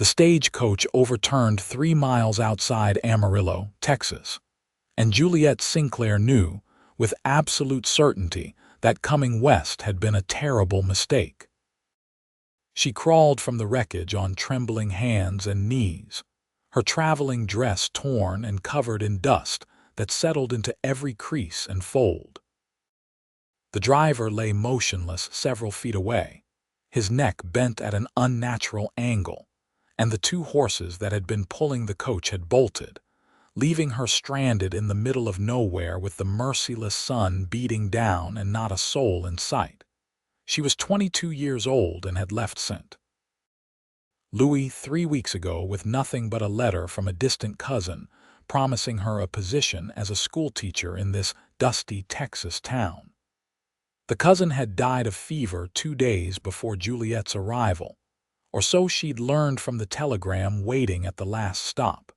The stagecoach overturned 3 miles outside Amarillo, Texas, and Juliet Sinclair knew, with absolute certainty, that coming west had been a terrible mistake. She crawled from the wreckage on trembling hands and knees, her traveling dress torn and covered in dust that settled into every crease and fold. The driver lay motionless several feet away, his neck bent at an unnatural angle, and the 2 horses that had been pulling the coach had bolted, leaving her stranded in the middle of nowhere with the merciless sun beating down and not a soul in sight. She was 22 years old and had left St. Louis 3 weeks ago with nothing but a letter from a distant cousin promising her a position as a schoolteacher in this dusty Texas town. The cousin had died of fever 2 days before Juliet's arrival, or so she'd learned from the telegram waiting at the last stop.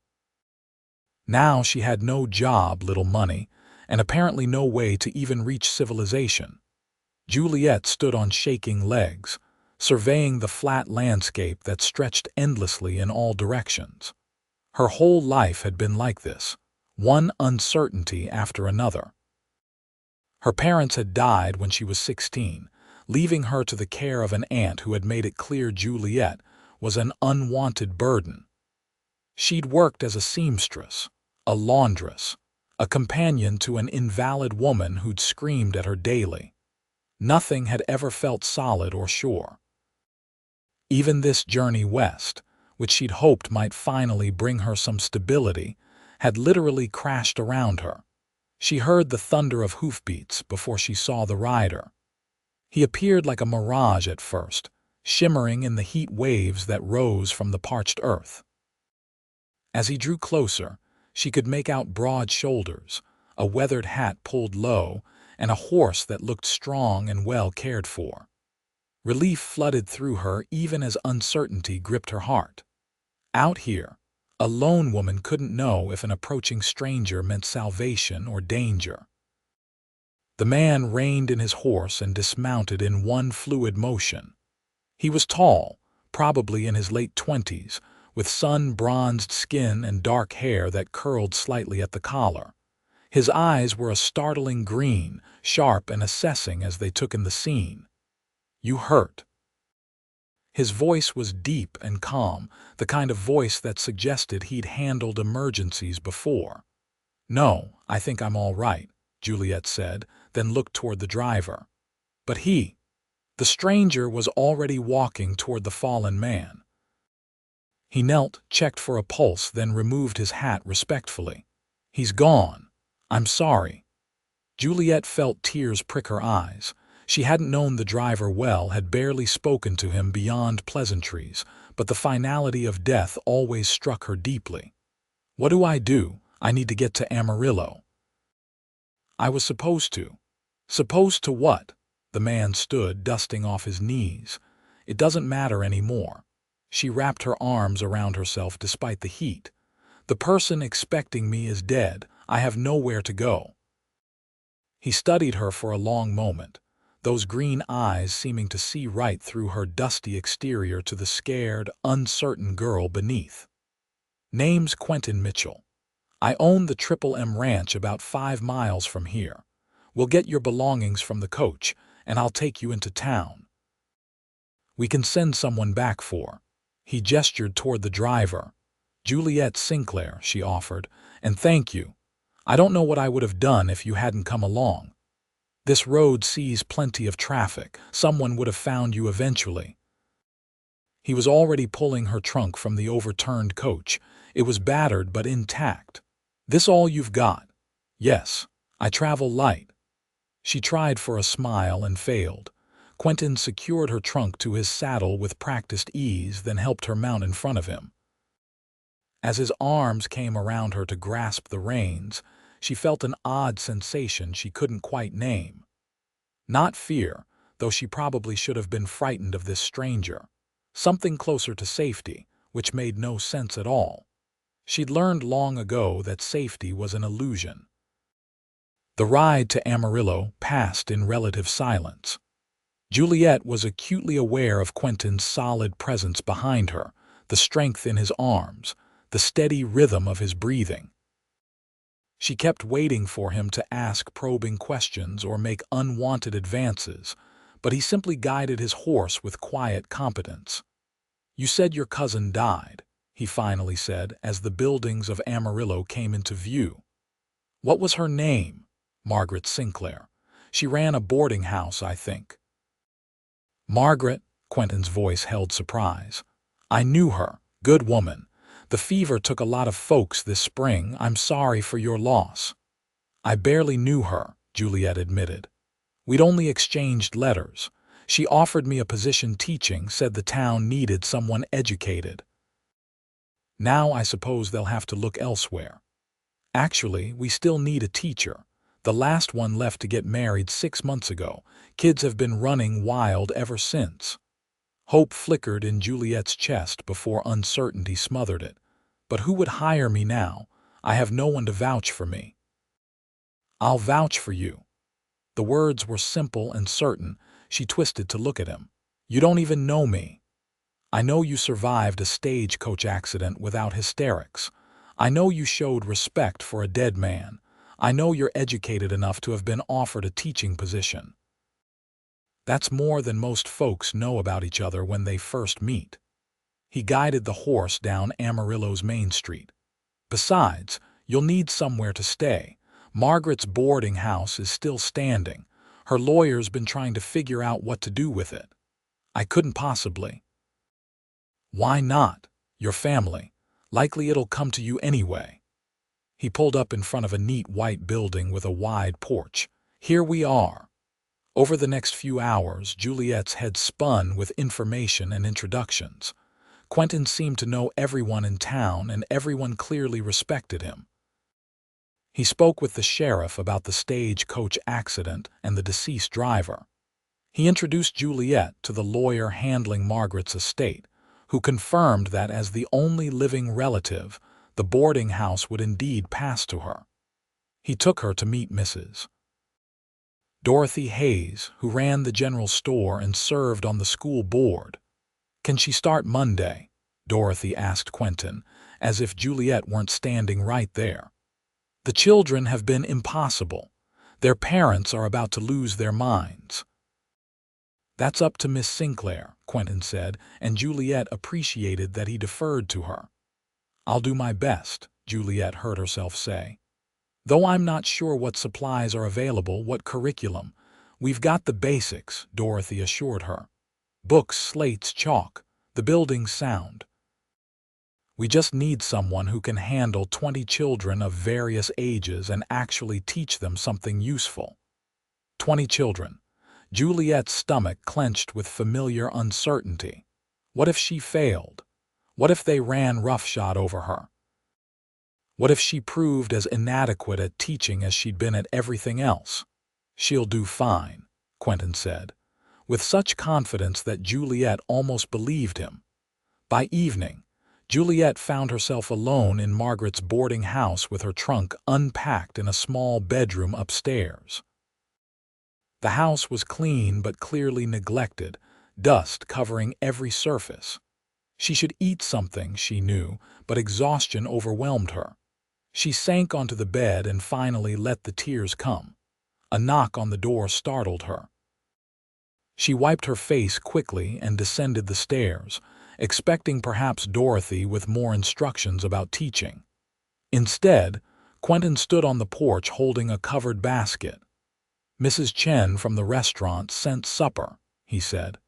Now she had no job, little money, and apparently no way to even reach civilization. Juliet stood on shaking legs, surveying the flat landscape that stretched endlessly in all directions. Her whole life had been like this, one uncertainty after another. Her parents had died when she was 16, leaving her to the care of an aunt who had made it clear Juliet was an unwanted burden. She'd worked as a seamstress, a laundress, a companion to an invalid woman who'd screamed at her daily. Nothing had ever felt solid or sure. Even this journey west, which she'd hoped might finally bring her some stability, had literally crashed around her. She heard the thunder of hoofbeats before she saw the rider. He appeared like a mirage at first, shimmering in the heat waves that rose from the parched earth. As he drew closer, she could make out broad shoulders, a weathered hat pulled low, and a horse that looked strong and well cared for. Relief flooded through her even as uncertainty gripped her heart. Out here, a lone woman couldn't know if an approaching stranger meant salvation or danger. The man reined in his horse and dismounted in one fluid motion. He was tall, probably in his late 20s, with sun-bronzed skin and dark hair that curled slightly at the collar. His eyes were a startling green, sharp and assessing as they took in the scene. "You hurt?" His voice was deep and calm, the kind of voice that suggested he'd handled emergencies before. "No, I think I'm all right," Juliet said, then looked toward the driver. But the stranger was already walking toward the fallen man. He knelt, checked for a pulse, then removed his hat respectfully. "He's gone. I'm sorry." Juliet felt tears prick her eyes. She hadn't known the driver well, had barely spoken to him beyond pleasantries, but the finality of death always struck her deeply. "What do? I need to get to Amarillo." "I was supposed to." "Supposed to what?" The man stood, dusting off his knees. "It doesn't matter anymore." She wrapped her arms around herself despite the heat. "The person expecting me is dead. I have nowhere to go." He studied her for a long moment, those green eyes seeming to see right through her dusty exterior to the scared, uncertain girl beneath. "Name's Quentin Mitchell. I own the Triple M Ranch about 5 miles from here. We'll get your belongings from the coach, and I'll take you into town. We can send someone back for." He gestured toward the driver. "Juliet Sinclair," she offered, "and thank you. I don't know what I would have done if you hadn't come along. This road sees plenty of traffic. Someone would have found you eventually." He was already pulling her trunk from the overturned coach. It was battered but intact. "This all you've got?" "Yes, I travel light." She tried for a smile and failed. Quentin secured her trunk to his saddle with practiced ease, then helped her mount in front of him. As his arms came around her to grasp the reins, she felt an odd sensation she couldn't quite name. Not fear, though she probably should have been frightened of this stranger. Something closer to safety, which made no sense at all. She'd learned long ago that safety was an illusion. The ride to Amarillo passed in relative silence. Juliet was acutely aware of Quentin's solid presence behind her, the strength in his arms, the steady rhythm of his breathing. She kept waiting for him to ask probing questions or make unwanted advances, but he simply guided his horse with quiet competence. "You said your cousin died," he finally said as the buildings of Amarillo came into view. "What was her name?" "Margaret Sinclair. She ran a boarding house, I think." "Margaret?" Quentin's voice held surprise. "I knew her. Good woman. The fever took a lot of folks this spring. I'm sorry for your loss." "I barely knew her," Juliet admitted. "We'd only exchanged letters. She offered me a position teaching, said the town needed someone educated. Now I suppose they'll have to look elsewhere. Actually, we still need a teacher. The last one left to get married 6 months ago. Kids have been running wild ever since." Hope flickered in Juliet's chest before uncertainty smothered it. "But who would hire me now? I have no one to vouch for me." "I'll vouch for you." The words were simple and certain. She twisted to look at him. "You don't even know me. I know you survived a stagecoach accident without hysterics. I know you showed respect for a dead man. I know you're educated enough to have been offered a teaching position. That's more than most folks know about each other when they first meet." He guided the horse down Amarillo's main street. "Besides, you'll need somewhere to stay. Margaret's boarding house is still standing. Her lawyer's been trying to figure out what to do with it." "I couldn't possibly." "Why not? Your family. Likely it'll come to you anyway." He pulled up in front of a neat white building with a wide porch. "Here we are." Over the next few hours, Juliet's head spun with information and introductions. Quentin seemed to know everyone in town, and everyone clearly respected him. He spoke with the sheriff about the stagecoach accident and the deceased driver. He introduced Juliet to the lawyer handling Margaret's estate, who confirmed that as the only living relative, the boarding house would indeed pass to her. He took her to meet Mrs. Dorothy Hayes, who ran the general store and served on the school board. "Can she start Monday?" Dorothy asked Quentin, as if Juliet weren't standing right there. "The children have been impossible. Their parents are about to lose their minds." "That's up to Miss Sinclair," Quentin said, and Juliet appreciated that he deferred to her. "I'll do my best," Juliet heard herself say. "Though I'm not sure what supplies are available, what curriculum. We've got the basics," Dorothy assured her. "Books, slates, chalk. The building's sound. We just need someone who can handle 20 children of various ages and actually teach them something useful." 20 children. Juliet's stomach clenched with familiar uncertainty. What if she failed? What if they ran roughshod over her? What if she proved as inadequate at teaching as she'd been at everything else? "She'll do fine," Quentin said, with such confidence that Juliet almost believed him. By evening, Juliet found herself alone in Margaret's boarding house with her trunk unpacked in a small bedroom upstairs. The house was clean but clearly neglected, dust covering every surface. She should eat something, she knew, but exhaustion overwhelmed her. She sank onto the bed and finally let the tears come. A knock on the door startled her. She wiped her face quickly and descended the stairs, expecting perhaps Dorothy with more instructions about teaching. Instead, Quentin stood on the porch holding a covered basket. "Mrs. Chen from the restaurant sent supper," he said.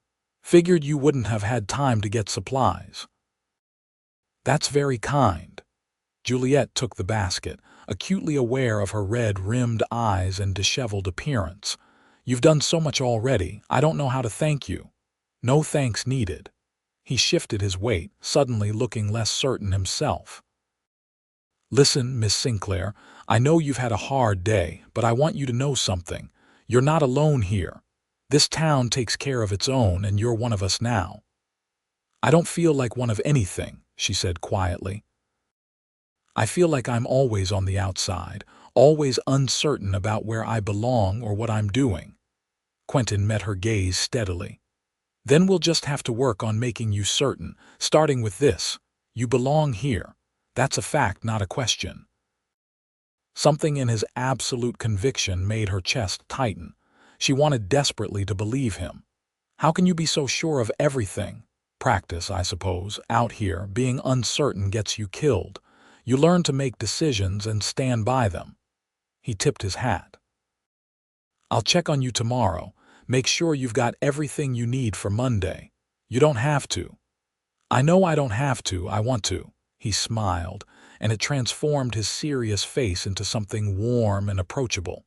"Figured you wouldn't have had time to get supplies." "That's very kind." Juliet took the basket, acutely aware of her red-rimmed eyes and disheveled appearance. "You've done so much already, I don't know how to thank you." "No thanks needed." He shifted his weight, suddenly looking less certain himself. "Listen, Miss Sinclair, I know you've had a hard day, but I want you to know something. You're not alone here. This town takes care of its own, and you're one of us now." "I don't feel like one of anything," she said quietly. "I feel like I'm always on the outside, always uncertain about where I belong or what I'm doing." Quentin met her gaze steadily. Then we'll just have to work on making you certain, starting with this. You belong here. That's a fact, not a question. Something in his absolute conviction made her chest tighten. She wanted desperately to believe him. How can you be so sure of everything? Practice, I suppose. Out here, being uncertain gets you killed. You learn to make decisions and stand by them. He tipped his hat. I'll check on you tomorrow. Make sure you've got everything you need for Monday. You don't have to. I know I don't have to, I want to. He smiled, and it transformed his serious face into something warm and approachable.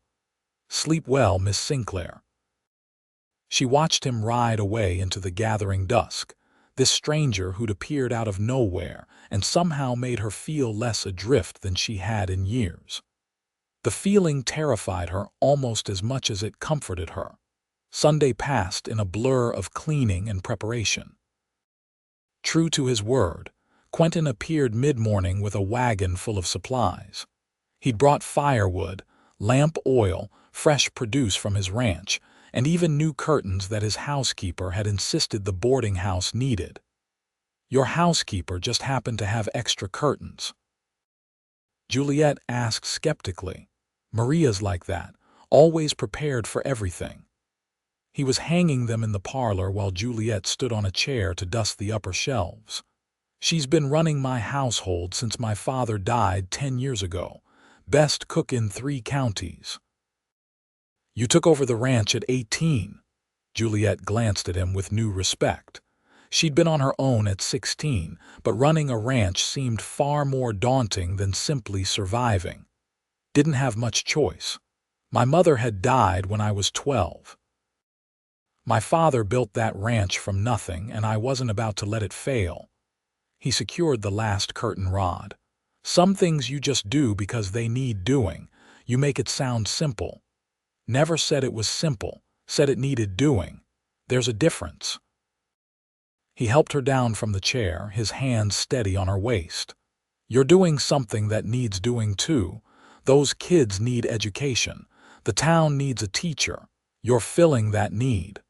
Sleep well, Miss Sinclair. She watched him ride away into the gathering dusk, this stranger who'd appeared out of nowhere and somehow made her feel less adrift than she had in years. The feeling terrified her almost as much as it comforted her. Sunday passed in a blur of cleaning and preparation. True to his word, Quentin appeared mid-morning with a wagon full of supplies. He'd brought firewood, lamp oil, fresh produce from his ranch, and even new curtains that his housekeeper had insisted the boarding house needed. Your housekeeper just happened to have extra curtains? Juliet asked skeptically. Maria's like that, always prepared for everything. He was hanging them in the parlor while Juliet stood on a chair to dust the upper shelves. She's been running my household since my father died 10 years ago. Best cook in 3 counties. You took over the ranch at 18. Juliet glanced at him with new respect. She'd been on her own at 16, but running a ranch seemed far more daunting than simply surviving. Didn't have much choice. My mother had died when I was 12. My father built that ranch from nothing, and I wasn't about to let it fail. He secured the last curtain rod. Some things you just do because they need doing. You make it sound simple. Never said it was simple, said it needed doing. There's a difference. He helped her down from the chair, his hands steady on her waist. You're doing something that needs doing too. Those kids need education. The town needs a teacher. You're filling that need.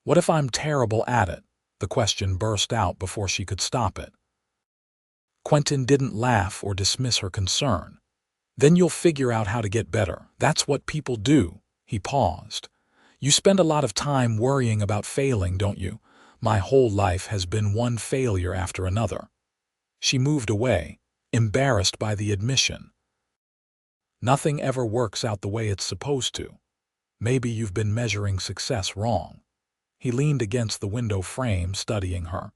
What if I'm terrible at it? The question burst out before she could stop it. Quentin didn't laugh or dismiss her concern. Then you'll figure out how to get better. That's what people do. He paused. You spend a lot of time worrying about failing, don't you? My whole life has been one failure after another. She moved away, embarrassed by the admission. Nothing ever works out the way it's supposed to. Maybe you've been measuring success wrong. He leaned against the window frame, studying her.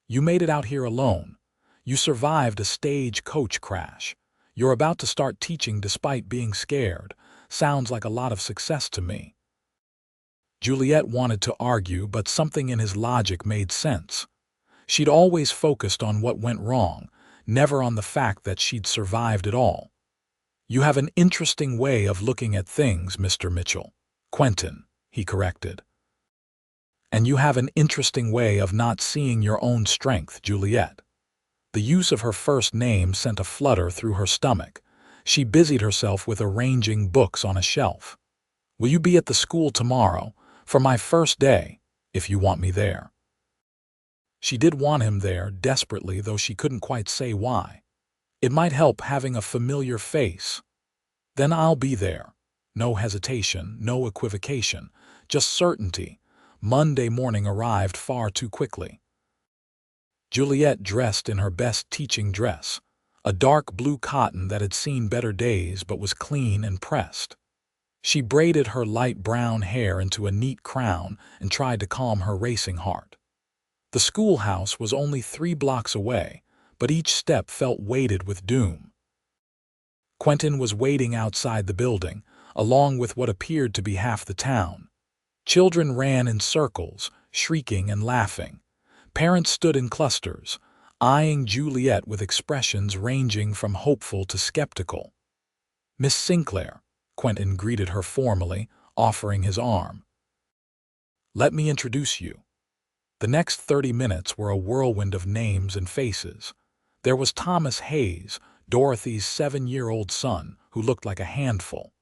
You made it out here alone. You survived a stagecoach crash. You're about to start teaching despite being scared. Sounds like a lot of success to me. Juliet wanted to argue, but something in his logic made sense. She'd always focused on what went wrong, never on the fact that she'd survived it all. You have an interesting way of looking at things, Mr. Mitchell. Quentin, he corrected. And you have an interesting way of not seeing your own strength, Juliet. The use of her first name sent a flutter through her stomach. She busied herself with arranging books on a shelf. Will you be at the school tomorrow, for my first day, if you want me there? She did want him there desperately, though she couldn't quite say why. It might help having a familiar face. Then I'll be there. No hesitation, no equivocation, just certainty. Monday morning arrived far too quickly. Juliet dressed in her best teaching dress, a dark blue cotton that had seen better days but was clean and pressed. She braided her light brown hair into a neat crown and tried to calm her racing heart. The schoolhouse was only 3 blocks away, but each step felt weighted with doom. Quentin was waiting outside the building, along with what appeared to be half the town. Children ran in circles, shrieking and laughing. Parents stood in clusters, eyeing Juliet with expressions ranging from hopeful to skeptical. Miss Sinclair, Quentin greeted her formally, offering his arm. Let me introduce you. The next 30 minutes were a whirlwind of names and faces. There was Thomas Hayes, Dorothy's 7-year-old son, who looked like a handful.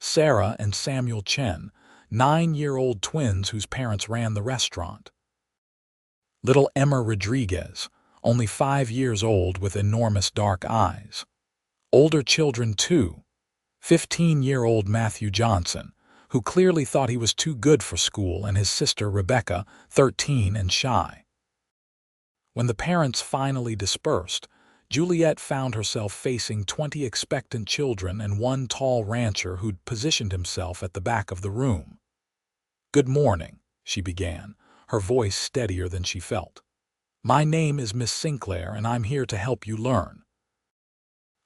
Sarah and Samuel Chen, 9-year-old twins whose parents ran the restaurant. Little Emma Rodriguez, only 5 years old with enormous dark eyes. Older children too. 15-year-old Matthew Johnson, who clearly thought he was too good for school, and his sister Rebecca, 13 and shy. When the parents finally dispersed, Juliet found herself facing 20 expectant children and one tall rancher who'd positioned himself at the back of the room. "Good morning," she began, her voice steadier than she felt. "My name is Miss Sinclair, and I'm here to help you learn.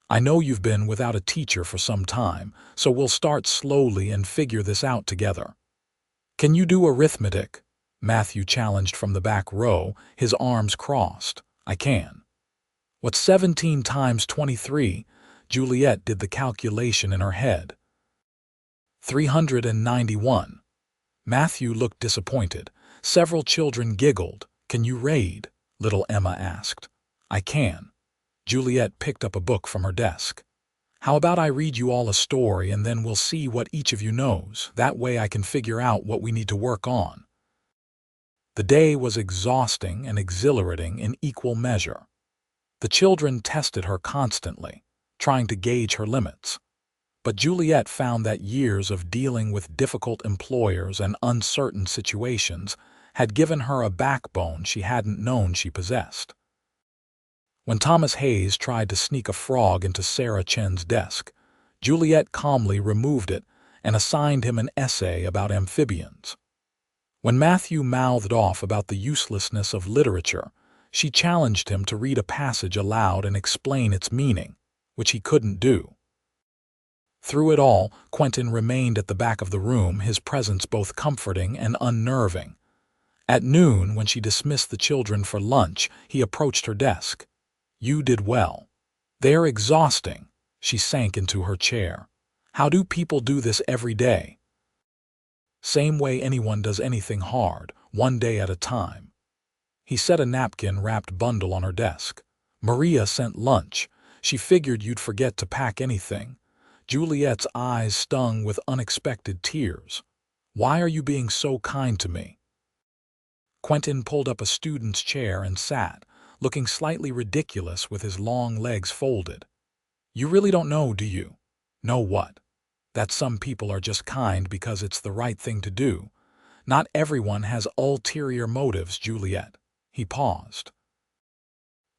I know you've been without a teacher for some time, so we'll start slowly and figure this out together." "Can you do arithmetic?" Matthew challenged from the back row, his arms crossed. "I can." "What's 17 times 23? Juliet did the calculation in her head. 391. Matthew looked disappointed. Several children giggled. "Can you read?" little Emma asked. "I can." Juliet picked up a book from her desk. "How about I read you all a story and then we'll see what each of you knows. That way I can figure out what we need to work on." The day was exhausting and exhilarating in equal measure. The children tested her constantly, trying to gauge her limits. But Juliet found that years of dealing with difficult employers and uncertain situations had given her a backbone she hadn't known she possessed. When Thomas Hayes tried to sneak a frog into Sarah Chen's desk, Juliet calmly removed it and assigned him an essay about amphibians. When Matthew mouthed off about the uselessness of literature, she challenged him to read a passage aloud and explain its meaning, which he couldn't do. Through it all, Quentin remained at the back of the room, his presence both comforting and unnerving. At noon, when she dismissed the children for lunch, he approached her desk. "You did well." "They're exhausting." She sank into her chair. "How do people do this every day?" "Same way anyone does anything hard, one day at a time." He set a napkin-wrapped bundle on her desk. "Maria sent lunch. She figured you'd forget to pack anything." Juliet's eyes stung with unexpected tears. "Why are you being so kind to me?" Quentin pulled up a student's chair and sat, looking slightly ridiculous with his long legs folded. "You really don't know, do you?" "Know what?" "That some people are just kind because it's the right thing to do. Not everyone has ulterior motives, Juliet." He paused.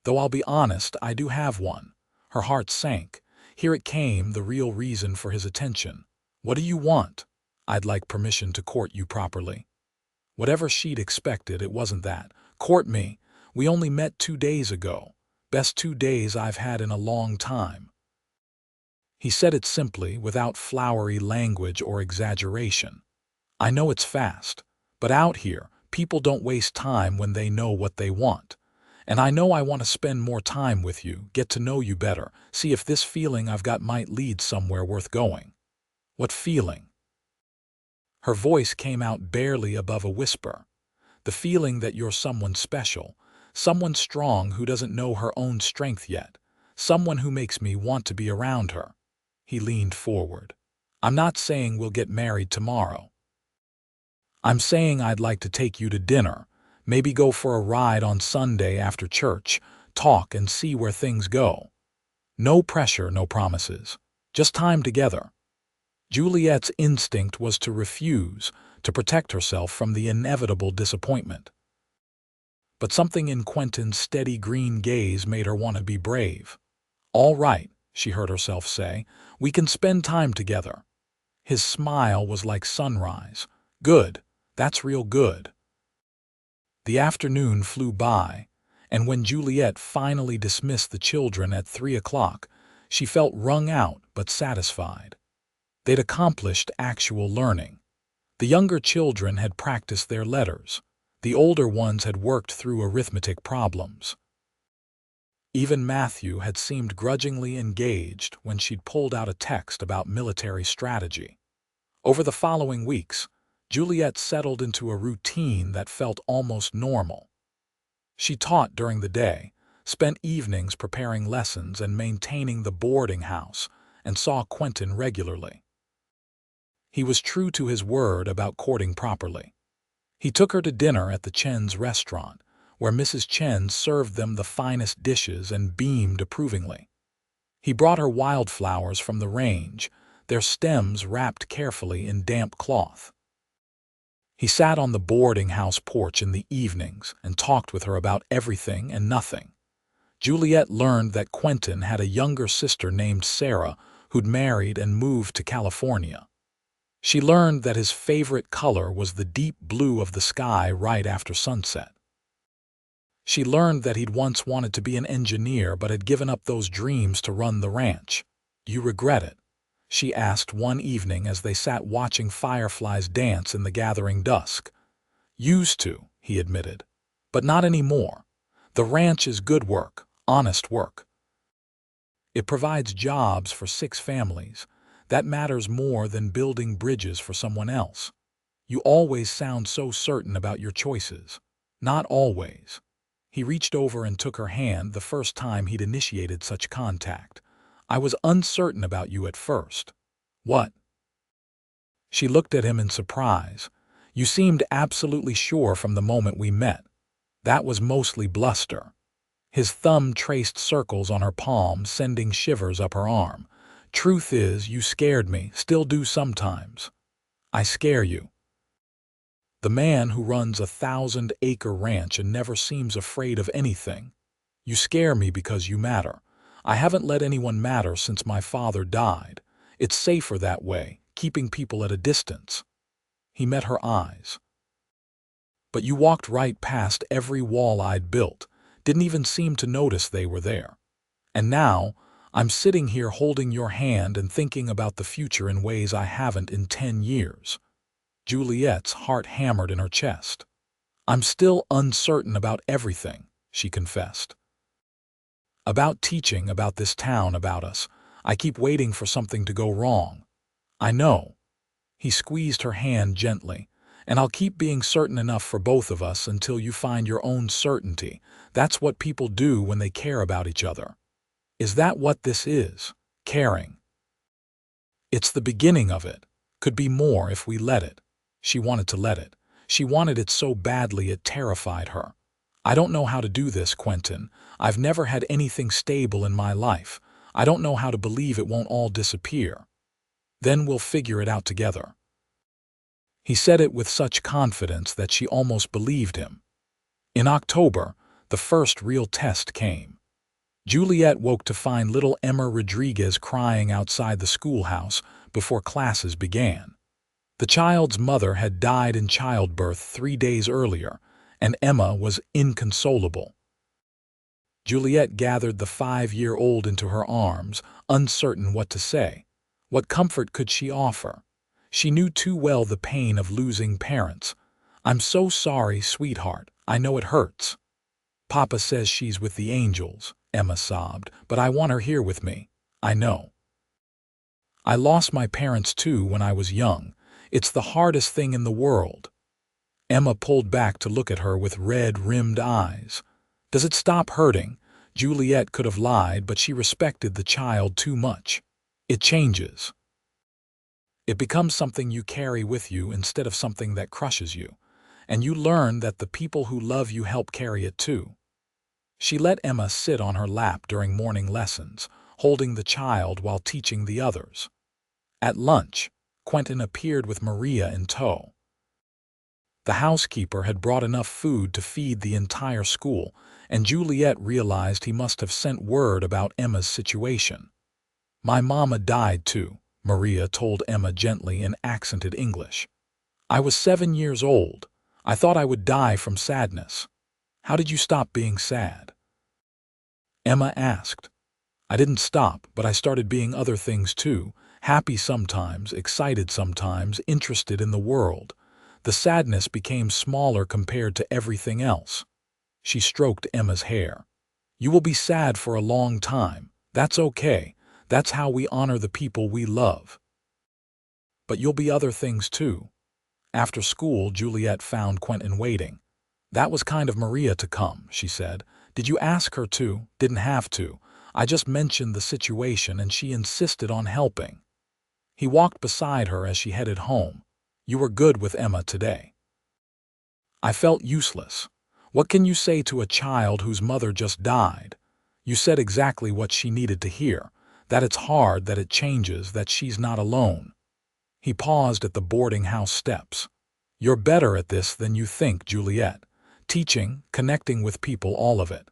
"Though I'll be honest, I do have one." Her heart sank. Here it came, the real reason for his attention. "What do you want?" "I'd like permission to court you properly." Whatever she'd expected, it wasn't that. "Court me? We only met 2 days ago. Best 2 days I've had in a long time." He said it simply, without flowery language or exaggeration. "I know it's fast, but out here, people don't waste time when they know what they want. And I know I want to spend more time with you, get to know you better, see if this feeling I've got might lead somewhere worth going." "What feeling?" Her voice came out barely above a whisper. "The feeling that you're someone special, someone strong who doesn't know her own strength yet, someone who makes me want to be around her." He leaned forward. "I'm not saying we'll get married tomorrow. I'm saying I'd like to take you to dinner, maybe go for a ride on Sunday after church, talk and see where things go. No pressure, no promises. Just time together." Juliet's instinct was to refuse, to protect herself from the inevitable disappointment. But something in Quentin's steady green gaze made her want to be brave. "All right," she heard herself say, "we can spend time together." His smile was like sunrise. "Good. That's real good." The afternoon flew by, and when Juliet finally dismissed the children at 3 o'clock, she felt wrung out but satisfied. They'd accomplished actual learning. The younger children had practiced their letters. The older ones had worked through arithmetic problems. Even Matthew had seemed grudgingly engaged when she'd pulled out a text about military strategy. Over the following weeks, Juliet settled into a routine that felt almost normal. She taught during the day, spent evenings preparing lessons and maintaining the boarding house, and saw Quentin regularly. He was true to his word about courting properly. He took her to dinner at the Chen's restaurant, where Mrs. Chen served them the finest dishes and beamed approvingly. He brought her wildflowers from the range, their stems wrapped carefully in damp cloth. He sat on the boarding house porch in the evenings and talked with her about everything and nothing. Juliet learned that Quentin had a younger sister named Sarah who'd married and moved to California. She learned that his favorite color was the deep blue of the sky right after sunset. She learned that he'd once wanted to be an engineer but had given up those dreams to run the ranch. "You regret it?" she asked one evening as they sat watching fireflies dance in the gathering dusk. "Used to," he admitted, "but not anymore. The ranch is good work, honest work. It provides jobs for 6 families. That matters more than building bridges for someone else. You always sound so certain about your choices." "Not always." He reached over and took her hand the first time he'd initiated such contact. "I was uncertain about you at first." "What?" She looked at him in surprise. "You seemed absolutely sure from the moment we met." "That was mostly bluster." His thumb traced circles on her palm, sending shivers up her arm. "Truth is, you scared me, still do sometimes." "I scare you?" "The man who runs a 1,000-acre ranch and never seems afraid of anything. You scare me because you matter. I haven't let anyone matter since my father died. It's safer that way, keeping people at a distance." He met her eyes. "But you walked right past every wall I'd built, didn't even seem to notice they were there. And now, I'm sitting here holding your hand and thinking about the future in ways I haven't in 10 years. Juliet's heart hammered in her chest. "I'm still uncertain about everything," she confessed. "About teaching, about this town, about us. I keep waiting for something to go wrong." "I know." He squeezed her hand gently. "And I'll keep being certain enough for both of us until you find your own certainty. That's what people do when they care about each other." "Is that what this is? Caring?" "It's the beginning of it. Could be more if we let it." She wanted to let it. She wanted it so badly it terrified her. "I don't know how to do this, Quentin. I've never had anything stable in my life. I don't know how to believe it won't all disappear. Then we'll figure it out together." He said it with such confidence that she almost believed him. In October, the first real test came. Juliet woke to find little Emma Rodriguez crying outside the schoolhouse before classes began. The child's mother had died in childbirth 3 days earlier, and Emma was inconsolable. Juliet gathered the 5-year-old into her arms, uncertain what to say. What comfort could she offer? She knew too well the pain of losing parents. "I'm so sorry, sweetheart. I know it hurts." "Papa says she's with the angels," Emma sobbed, "but I want her here with me. I know. I lost my parents too when I was young. It's the hardest thing in the world." Emma pulled back to look at her with red-rimmed eyes. "Does it stop hurting?" Juliet could have lied, but she respected the child too much. "It changes. It becomes something you carry with you instead of something that crushes you. And you learn that the people who love you help carry it too." She let Emma sit on her lap during morning lessons, holding the child while teaching the others. At lunch, Quentin appeared with Maria in tow. The housekeeper had brought enough food to feed the entire school, and Juliet realized he must have sent word about Emma's situation. "My mama died too," Maria told Emma gently in accented English. "I was 7 years old. I thought I would die from sadness." "How did you stop being sad?" Emma asked. "I didn't stop, but I started being other things too. Happy sometimes, excited sometimes, interested in the world. The sadness became smaller compared to everything else." She stroked Emma's hair. "You will be sad for a long time. That's okay. That's how we honor the people we love. But you'll be other things too." After school, Juliet found Quentin waiting. "That was kind of Maria to come," she said. "Did you ask her to?" "Didn't have to. I just mentioned the situation and she insisted on helping." He walked beside her as she headed home. "You were good with Emma today." "I felt useless. What can you say to a child whose mother just died? You said exactly what she needed to hear, that it's hard, that it changes, that she's not alone. He paused at the boarding house steps. You're better at this than you think, Juliet. Teaching, connecting with people, all of it.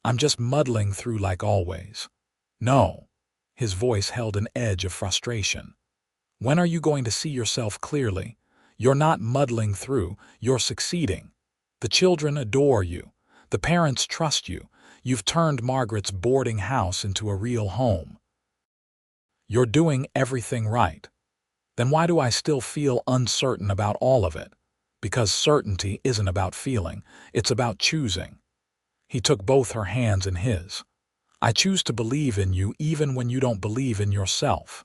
I'm just muddling through like always. No. His voice held an edge of frustration. When are you going to see yourself clearly? You're not muddling through, you're succeeding. The children adore you. The parents trust you. You've turned Margaret's boarding house into a real home. You're doing everything right. Then why do I still feel uncertain about all of it? Because certainty isn't about feeling, it's about choosing. He took both her hands in his. I choose to believe in you even when you don't believe in yourself.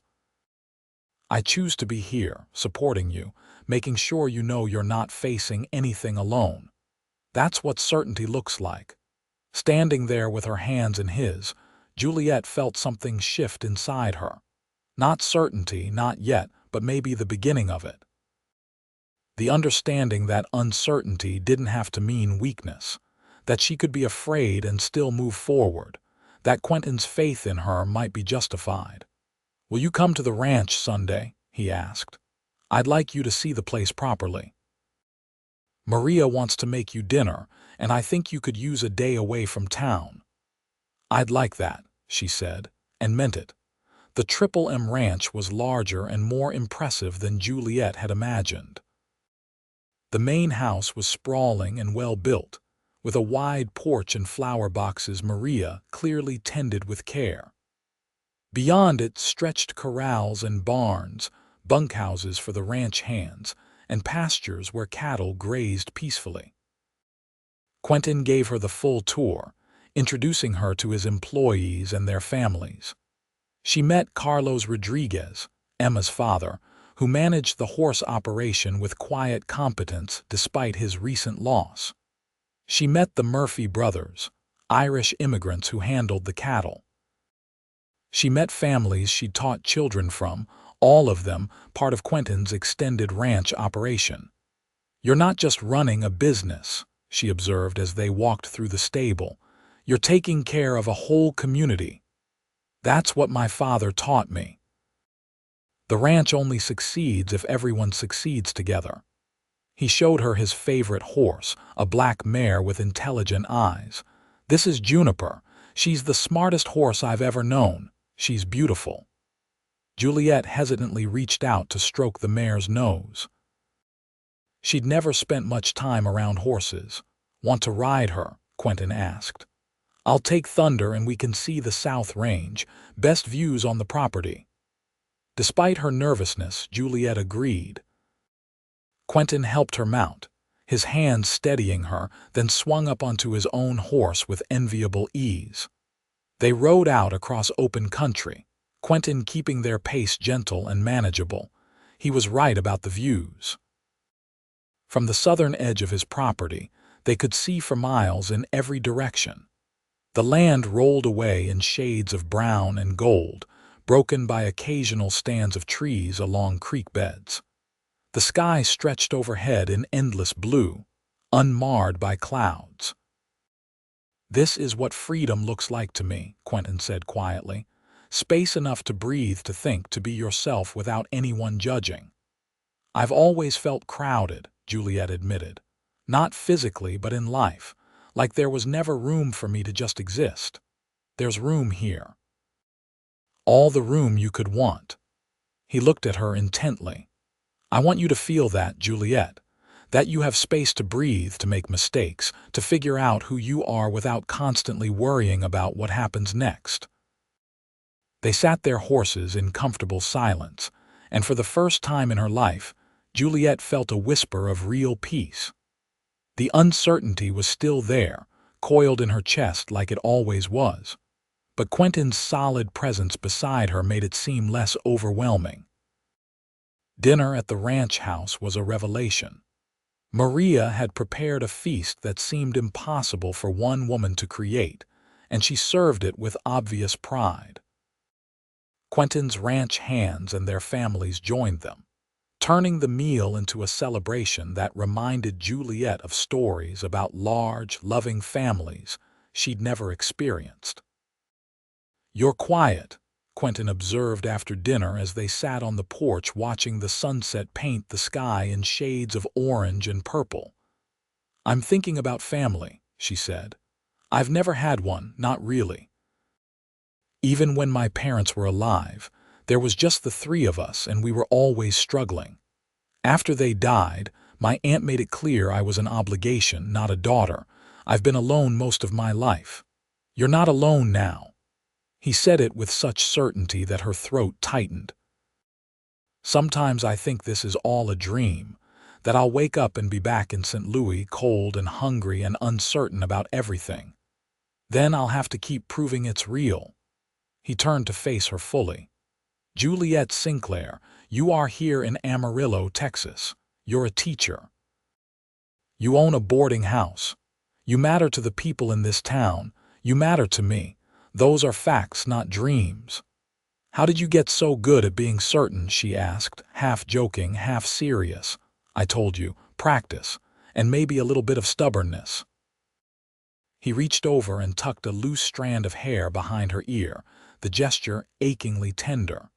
I choose to be here, supporting you, making sure you know you're not facing anything alone. That's what certainty looks like. Standing there with her hands in his, Juliet felt something shift inside her. Not certainty, not yet, but maybe the beginning of it. The understanding that uncertainty didn't have to mean weakness, that she could be afraid and still move forward, that Quentin's faith in her might be justified. Will you come to the ranch Sunday? He asked. I'd like you to see the place properly. Maria wants to make you dinner, and I think you could use a day away from town. I'd like that, she said, and meant it. The Triple M Ranch was larger and more impressive than Juliet had imagined. The main house was sprawling and well-built, with a wide porch and flower boxes Maria clearly tended with care. Beyond it stretched corrals and barns, bunkhouses for the ranch hands, and pastures where cattle grazed peacefully. Quentin gave her the full tour, introducing her to his employees and their families. She met Carlos Rodriguez, Emma's father, who managed the horse operation with quiet competence despite his recent loss. She met the Murphy brothers, Irish immigrants who handled the cattle. She met families she'd taught children from, all of them part of Quentin's extended ranch operation. You're not just running a business, she observed as they walked through the stable. You're taking care of a whole community. That's what my father taught me. The ranch only succeeds if everyone succeeds together. He showed her his favorite horse, a black mare with intelligent eyes. This is Juniper. She's the smartest horse I've ever known. She's beautiful. Juliet hesitantly reached out to stroke the mare's nose. She'd never spent much time around horses. Want to ride her? Quentin asked. I'll take Thunder and we can see the South Range, best views on the property. Despite her nervousness, Juliet agreed. Quentin helped her mount, his hands steadying her, then swung up onto his own horse with enviable ease. They rode out across open country, Quentin keeping their pace gentle and manageable. He was right about the views. From the southern edge of his property, they could see for miles in every direction. The land rolled away in shades of brown and gold, broken by occasional stands of trees along creek beds. The sky stretched overhead in endless blue, unmarred by clouds. This is what freedom looks like to me, Quentin said quietly. Space enough to breathe, to think, to be yourself without anyone judging. I've always felt crowded, Juliet admitted. Not physically, but in life. Like there was never room for me to just exist. There's room here. All the room you could want. He looked at her intently. I want you to feel that, Juliet. That you have space to breathe, to make mistakes, to figure out who you are without constantly worrying about what happens next. They sat their horses in comfortable silence, and for the first time in her life, Juliet felt a whisper of real peace. The uncertainty was still there, coiled in her chest like it always was, but Quentin's solid presence beside her made it seem less overwhelming. Dinner at the ranch house was a revelation. Maria had prepared a feast that seemed impossible for one woman to create, and she served it with obvious pride. Quentin's ranch hands and their families joined them. turning the meal into a celebration that reminded Juliet of stories about large, loving families she'd never experienced. "You're quiet," Quentin observed after dinner as they sat on the porch watching the sunset paint the sky in shades of orange and purple. "I'm thinking about family," she said. "I've never had one, not really. Even when my parents were alive, there was just the three of us and we were always struggling. After they died, my aunt made it clear I was an obligation, not a daughter. I've been alone most of my life. You're not alone now." He said it with such certainty that her throat tightened. "Sometimes I think this is all a dream, that I'll wake up and be back in St. Louis, cold and hungry and uncertain about everything. Then I'll have to keep proving it's real." He turned to face her fully. "Juliet Sinclair, you are here in Amarillo, Texas. You're a teacher. You own a boarding house. You matter to the people in this town. You matter to me. Those are facts, not dreams." "How did you get so good at being certain?" she asked, half joking, half serious. "I told you, practice, and maybe a little bit of stubbornness." He reached over and tucked a loose strand of hair behind her ear, the gesture achingly tender.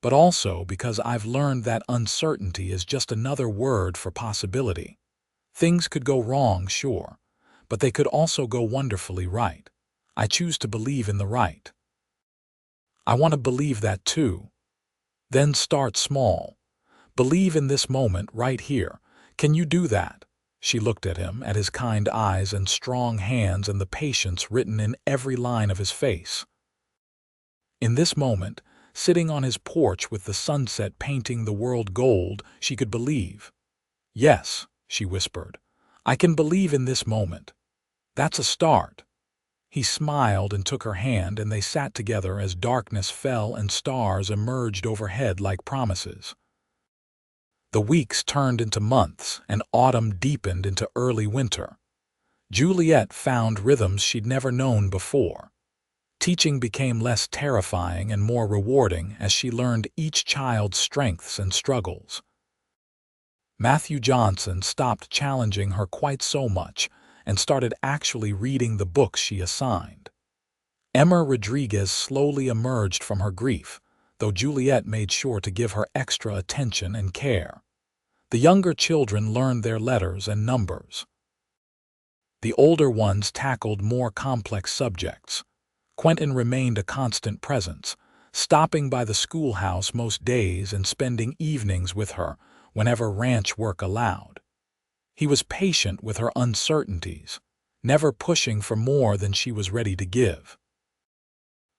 "But also because I've learned that uncertainty is just another word for possibility. Things could go wrong, sure, but they could also go wonderfully right. I choose to believe in the right." "I want to believe that too." "Then start small. Believe in this moment right here. Can you do that?" She looked at him, at his kind eyes and strong hands and the patience written in every line of his face. In this moment, sitting on his porch with the sunset painting the world gold, she could believe. "Yes," she whispered, "I can believe in this moment. That's a start." He smiled and took her hand, and they sat together as darkness fell and stars emerged overhead like promises. The weeks turned into months, and autumn deepened into early winter. Juliet found rhythms she'd never known before. Teaching became less terrifying and more rewarding as she learned each child's strengths and struggles. Matthew Johnson stopped challenging her quite so much and started actually reading the books she assigned. Emma Rodriguez slowly emerged from her grief, though Juliet made sure to give her extra attention and care. The younger children learned their letters and numbers. The older ones tackled more complex subjects. Quentin remained a constant presence, stopping by the schoolhouse most days and spending evenings with her whenever ranch work allowed. He was patient with her uncertainties, never pushing for more than she was ready to give.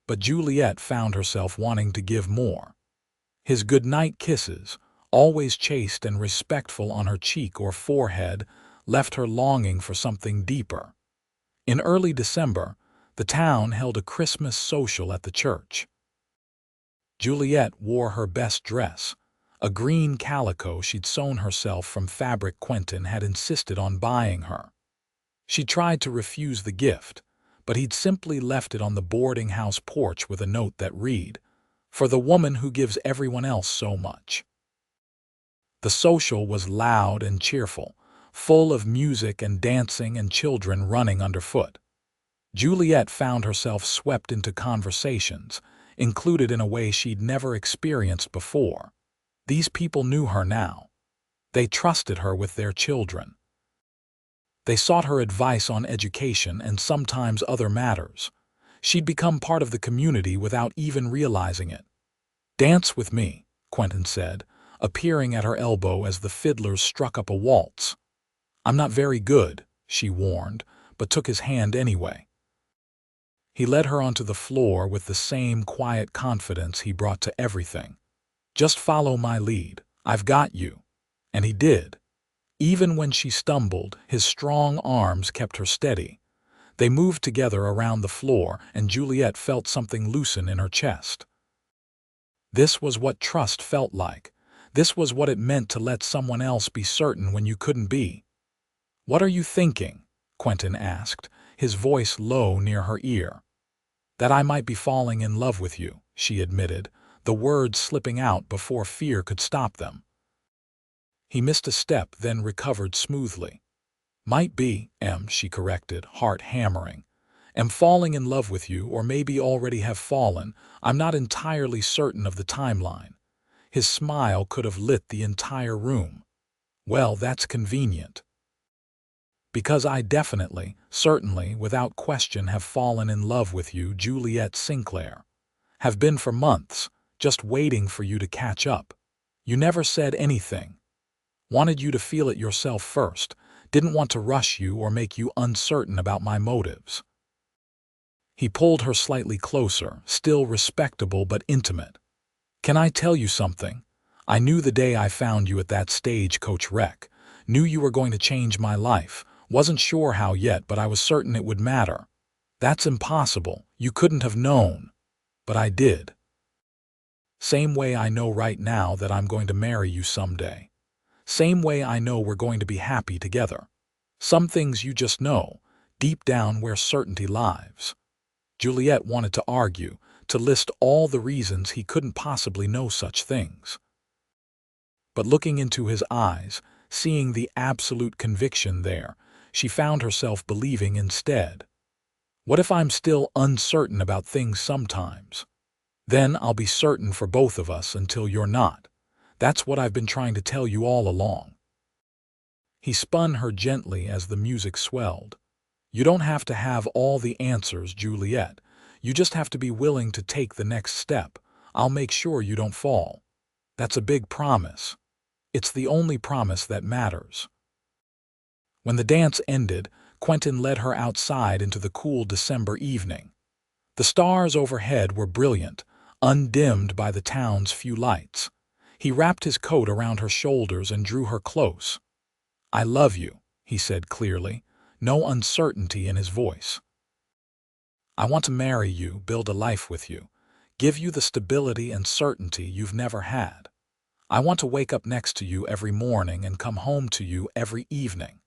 But Juliet found herself wanting to give more. His goodnight kisses, always chaste and respectful on her cheek or forehead, left her longing for something deeper. In early December, the town held a Christmas social at the church. Juliet wore her best dress, a green calico she'd sewn herself from fabric Quentin had insisted on buying her. She tried to refuse the gift, but he'd simply left it on the boarding house porch with a note that read, "For the woman who gives everyone else so much." The social was loud and cheerful, full of music and dancing and children running underfoot. Juliet found herself swept into conversations, included in a way she'd never experienced before. These people knew her now. They trusted her with their children. They sought her advice on education and sometimes other matters. She'd become part of the community without even realizing it. "Dance with me," Quentin said, appearing at her elbow as the fiddlers struck up a waltz. "I'm not very good," she warned, but took his hand anyway. He led her onto the floor with the same quiet confidence he brought to everything. "Just follow my lead. I've got you." And he did. Even when she stumbled, his strong arms kept her steady. They moved together around the floor, and Juliet felt something loosen in her chest. This was what trust felt like. This was what it meant to let someone else be certain when you couldn't be. "What are you thinking?" Quentin asked, his voice low near her ear. "That I might be falling in love with you," she admitted, the words slipping out before fear could stop them. He missed a step, then recovered smoothly. Might be, she corrected, heart hammering. Am falling in love with you, or maybe already have fallen. I'm not entirely certain of the timeline. His smile could have lit the entire room. Well, that's convenient. Because I definitely, certainly, without question have fallen in love with you, Juliet Sinclair. Have been for months, just waiting for you to catch up. You never said anything. Wanted you to feel it yourself first. Didn't want to rush you or make you uncertain about my motives. He pulled her slightly closer, still respectable but intimate. Can I tell you something? I knew the day I found you at that stagecoach wreck. Knew you were going to change my life. Wasn't sure how yet, but I was certain it would matter. That's impossible. You couldn't have known. But I did. Same way I know right now that I'm going to marry you someday. Same way I know we're going to be happy together. Some things you just know, deep down where certainty lives. Juliet wanted to argue, to list all the reasons he couldn't possibly know such things. But looking into his eyes, seeing the absolute conviction there, she found herself believing instead. What if I'm still uncertain about things sometimes? Then I'll be certain for both of us until you're not. That's what I've been trying to tell you all along. He spun her gently as the music swelled. You don't have to have all the answers, Juliet. You just have to be willing to take the next step. I'll make sure you don't fall. That's a big promise. It's the only promise that matters. When the dance ended, Quentin led her outside into the cool December evening. The stars overhead were brilliant, undimmed by the town's few lights. He wrapped his coat around her shoulders and drew her close. I love you, he said clearly, no uncertainty in his voice. I want to marry you, build a life with you, give you the stability and certainty you've never had. I want to wake up next to you every morning and come home to you every evening.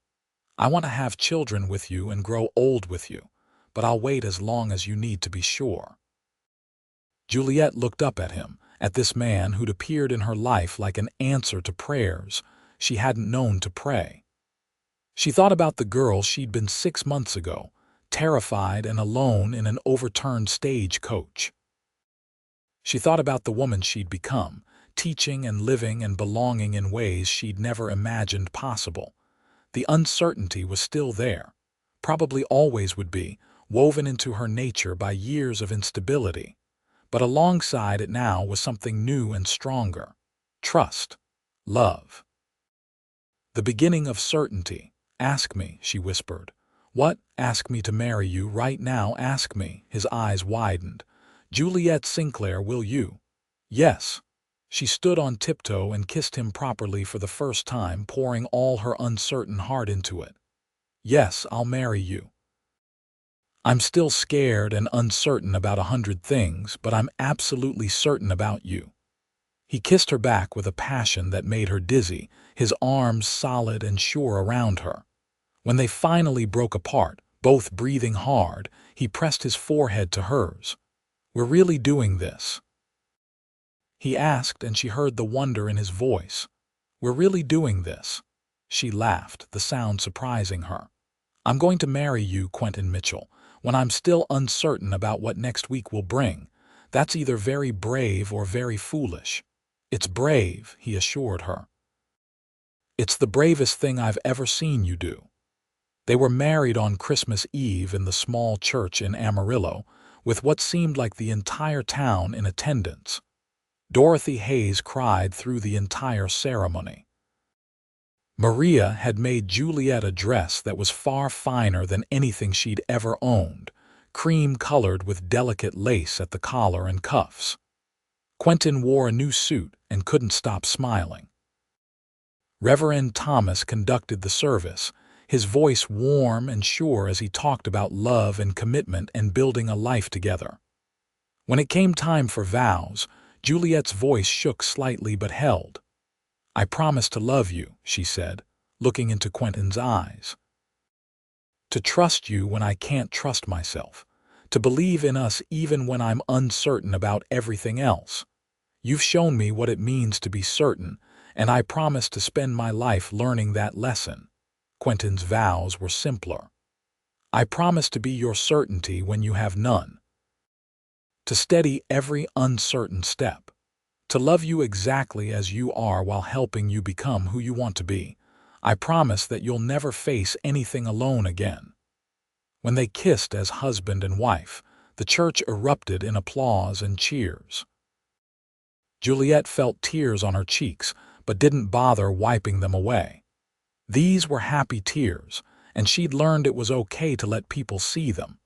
I want to have children with you and grow old with you, but I'll wait as long as you need to be sure. Juliet looked up at him, at this man who'd appeared in her life like an answer to prayers she hadn't known to pray. She thought about the girl she'd been 6 months ago, terrified and alone in an overturned stagecoach. She thought about the woman she'd become, teaching and living and belonging in ways she'd never imagined possible. The uncertainty was still there, probably always would be, woven into her nature by years of instability. But alongside it now was something new and stronger. Trust. Love. The beginning of certainty. Ask me, she whispered. What? Ask me to marry you right now, ask me. His eyes widened. Juliet Sinclair, will you? Yes. She stood on tiptoe and kissed him properly for the first time, pouring all her uncertain heart into it. Yes, I'll marry you. I'm still scared and uncertain about 100 things, but I'm absolutely certain about you. He kissed her back with a passion that made her dizzy, his arms solid and sure around her. When they finally broke apart, both breathing hard, he pressed his forehead to hers. We're really doing this? He asked, and she heard the wonder in his voice. We're really doing this? She laughed, the sound surprising her. I'm going to marry you, Quentin Mitchell, when I'm still uncertain about what next week will bring. That's either very brave or very foolish. It's brave, he assured her. It's the bravest thing I've ever seen you do. They were married on Christmas Eve in the small church in Amarillo, with what seemed like the entire town in attendance. Dorothy Hayes cried through the entire ceremony. Maria had made Juliet a dress that was far finer than anything she'd ever owned, cream-colored with delicate lace at the collar and cuffs. Quentin wore a new suit and couldn't stop smiling. Reverend Thomas conducted the service, his voice warm and sure as he talked about love and commitment and building a life together. When it came time for vows, Juliet's voice shook slightly but held. I promise to love you, she said, looking into Quentin's eyes. To trust you when I can't trust myself. To believe in us even when I'm uncertain about everything else. You've shown me what it means to be certain, and I promise to spend my life learning that lesson." Quentin's vows were simpler. "I promise to be your certainty when you have none, to steady every uncertain step, to love you exactly as you are while helping you become who you want to be. I promise that you'll never face anything alone again." When they kissed as husband and wife, the church erupted in applause and cheers. Juliet felt tears on her cheeks, but didn't bother wiping them away. These were happy tears, and she'd learned it was okay to let people see them.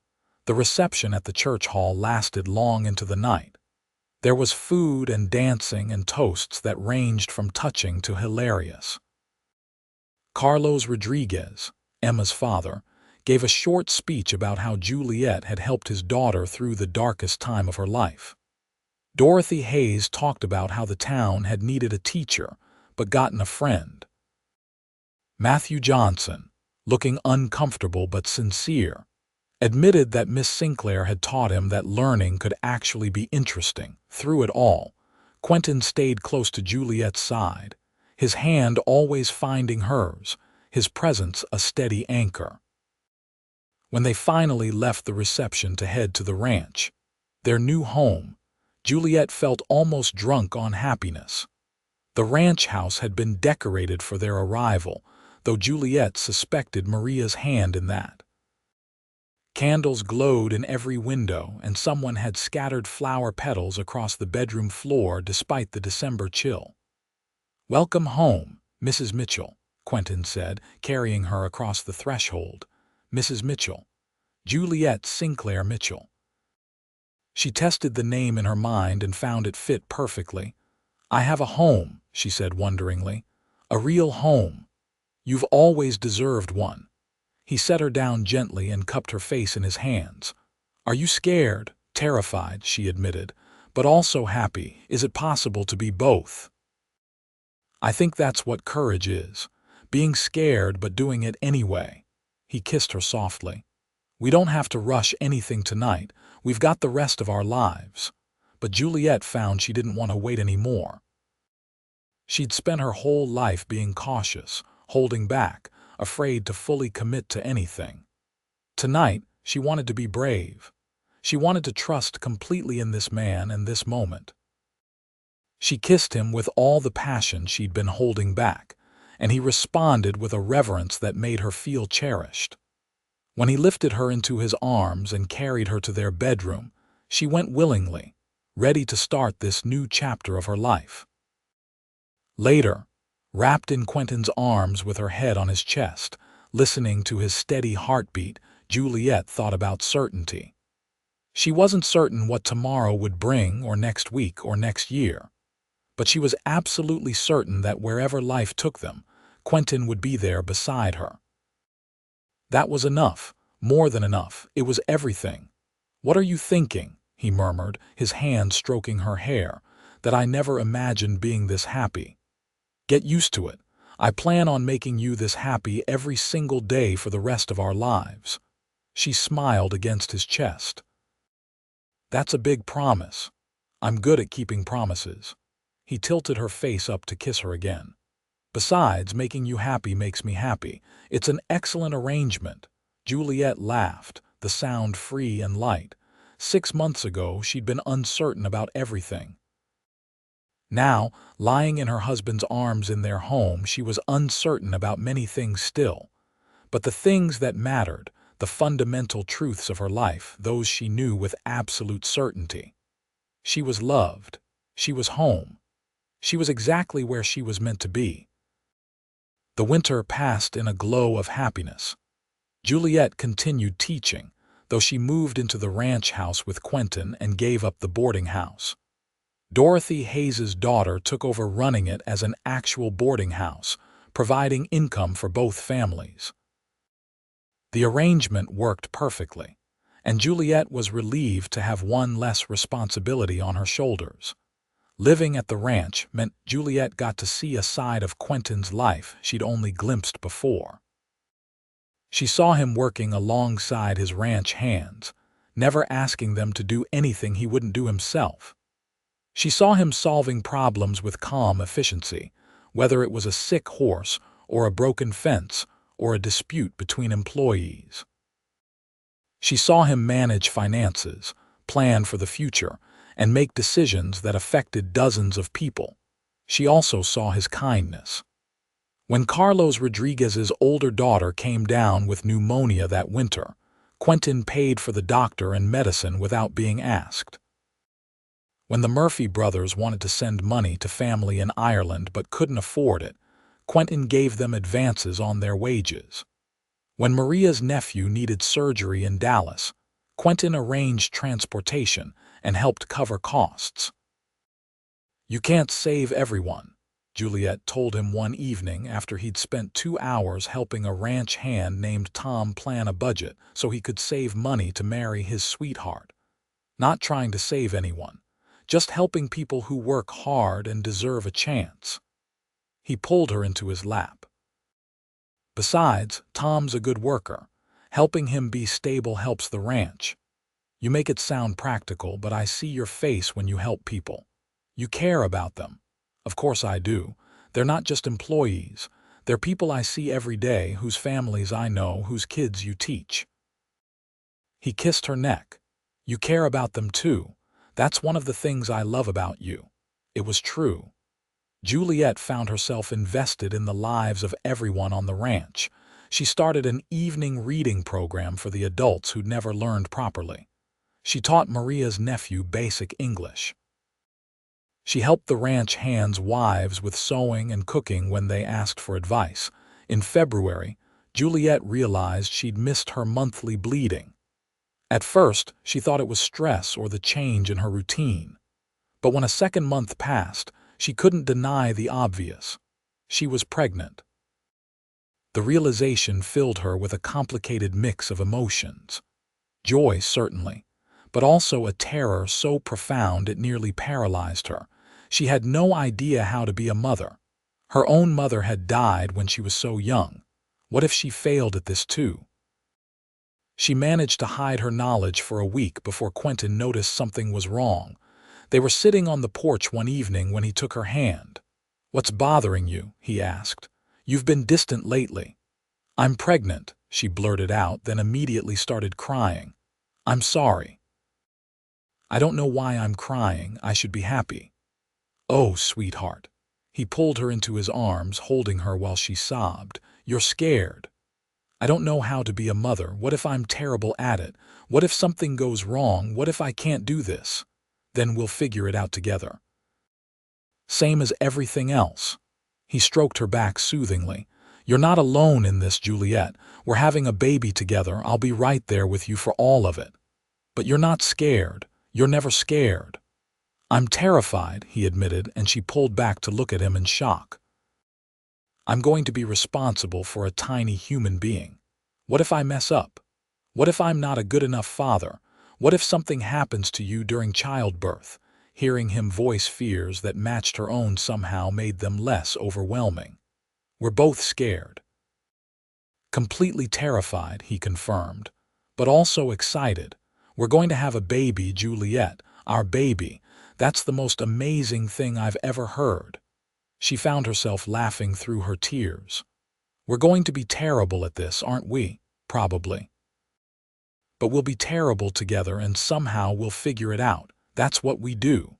The reception at the church hall lasted long into the night. There was food and dancing and toasts that ranged from touching to hilarious. Carlos Rodriguez, Emma's father, gave a short speech about how Juliet had helped his daughter through the darkest time of her life. Dorothy Hayes talked about how the town had needed a teacher, but gotten a friend. Matthew Johnson, looking uncomfortable but sincere, admitted that Miss Sinclair had taught him that learning could actually be interesting. Through it all, Quentin stayed close to Juliet's side, his hand always finding hers, his presence a steady anchor. When they finally left the reception to head to the ranch, their new home, Juliet felt almost drunk on happiness. The ranch house had been decorated for their arrival, though Juliet suspected Maria's hand in that. Candles glowed in every window, and someone had scattered flower petals across the bedroom floor despite the December chill. "Welcome home, Mrs. Mitchell," Quentin said, carrying her across the threshold. "Mrs. Mitchell. Juliet Sinclair Mitchell." She tested the name in her mind and found it fit perfectly. "I have a home," she said wonderingly. "A real home. You've always deserved one." He set her down gently and cupped her face in his hands. "Are you scared?" "Terrified," she admitted, "but also happy. Is it possible to be both?" "I think that's what courage is. Being scared but doing it anyway." He kissed her softly. "We don't have to rush anything tonight. We've got the rest of our lives." But Juliet found she didn't want to wait anymore. She'd spent her whole life being cautious, holding back, afraid to fully commit to anything. Tonight, she wanted to be brave. She wanted to trust completely in this man and this moment. She kissed him with all the passion she'd been holding back, and he responded with a reverence that made her feel cherished. When he lifted her into his arms and carried her to their bedroom, she went willingly, ready to start this new chapter of her life. Later, wrapped in Quentin's arms with her head on his chest, listening to his steady heartbeat, Juliet thought about certainty. She wasn't certain what tomorrow would bring, or next week, or next year. But she was absolutely certain that wherever life took them, Quentin would be there beside her. That was enough, more than enough. It was everything. "What are you thinking?" he murmured, his hand stroking her hair. "That I never imagined being this happy." "Get used to it. I plan on making you this happy every single day for the rest of our lives." She smiled against his chest. "That's a big promise." "I'm good at keeping promises." He tilted her face up to kiss her again. "Besides, making you happy makes me happy. It's an excellent arrangement." Juliet laughed, the sound free and light. 6 months ago, she'd been uncertain about everything. Now, lying in her husband's arms in their home, she was uncertain about many things still. But the things that mattered, the fundamental truths of her life, those she knew with absolute certainty. She was loved. She was home. She was exactly where she was meant to be. The winter passed in a glow of happiness. Juliet continued teaching, though she moved into the ranch house with Quentin and gave up the boarding house. Dorothy Hayes's daughter took over running it as an actual boarding house, providing income for both families. The arrangement worked perfectly, and Juliet was relieved to have one less responsibility on her shoulders. Living at the ranch meant Juliet got to see a side of Quentin's life she'd only glimpsed before. She saw him working alongside his ranch hands, never asking them to do anything he wouldn't do himself. She saw him solving problems with calm efficiency, whether it was a sick horse or a broken fence or a dispute between employees. She saw him manage finances, plan for the future, and make decisions that affected dozens of people. She also saw his kindness. When Carlos Rodriguez's older daughter came down with pneumonia that winter, Quentin paid for the doctor and medicine without being asked. When the Murphy brothers wanted to send money to family in Ireland but couldn't afford it, Quentin gave them advances on their wages. When Maria's nephew needed surgery in Dallas, Quentin arranged transportation and helped cover costs. "You can't save everyone," Juliet told him one evening after he'd spent 2 hours helping a ranch hand named Tom plan a budget so he could save money to marry his sweetheart. "Not trying to save anyone, just helping people who work hard and deserve a chance." He pulled her into his lap. "Besides, Tom's a good worker. Helping him be stable helps the ranch. You make it sound practical, but I see your face when you help people. You care about them." "Of course I do. They're not just employees. They're people I see every day, whose families I know, whose kids you teach." He kissed her neck. "You care about them too. That's one of the things I love about you." It was true. Juliet found herself invested in the lives of everyone on the ranch. She started an evening reading program for the adults who'd never learned properly. She taught Maria's nephew basic English. She helped the ranch hands' wives with sewing and cooking when they asked for advice. In February, Juliet realized she'd missed her monthly bleeding. At first, she thought it was stress or the change in her routine. But when a second month passed, she couldn't deny the obvious. She was pregnant. The realization filled her with a complicated mix of emotions. Joy, certainly, but also a terror so profound it nearly paralyzed her. She had no idea how to be a mother. Her own mother had died when she was so young. What if she failed at this too? She managed to hide her knowledge for a week before Quentin noticed something was wrong. They were sitting on the porch one evening when he took her hand. "What's bothering you?" he asked. "You've been distant lately." "I'm pregnant," she blurted out, then immediately started crying. "I'm sorry." "I don't know why I'm crying. I should be happy." "Oh, sweetheart." He pulled her into his arms, holding her while she sobbed. "You're scared." "I don't know how to be a mother. What if I'm terrible at it? What if something goes wrong? What if I can't do this? Then we'll figure it out together." "Same as everything else." He stroked her back soothingly. "You're not alone in this, Juliet. We're having a baby together. I'll be right there with you for all of it. But you're not scared. You're never scared." "I'm terrified," he admitted, and she pulled back to look at him in shock. "I'm going to be responsible for a tiny human being. What if I mess up? What if I'm not a good enough father? What if something happens to you during childbirth?" Hearing him voice fears that matched her own somehow made them less overwhelming. "We're both scared." "Completely terrified," he confirmed, "but also excited. We're going to have a baby, Juliet, our baby. That's the most amazing thing I've ever heard." She found herself laughing through her tears. "We're going to be terrible at this, aren't we? Probably. But we'll be terrible together and somehow we'll figure it out. That's what we do."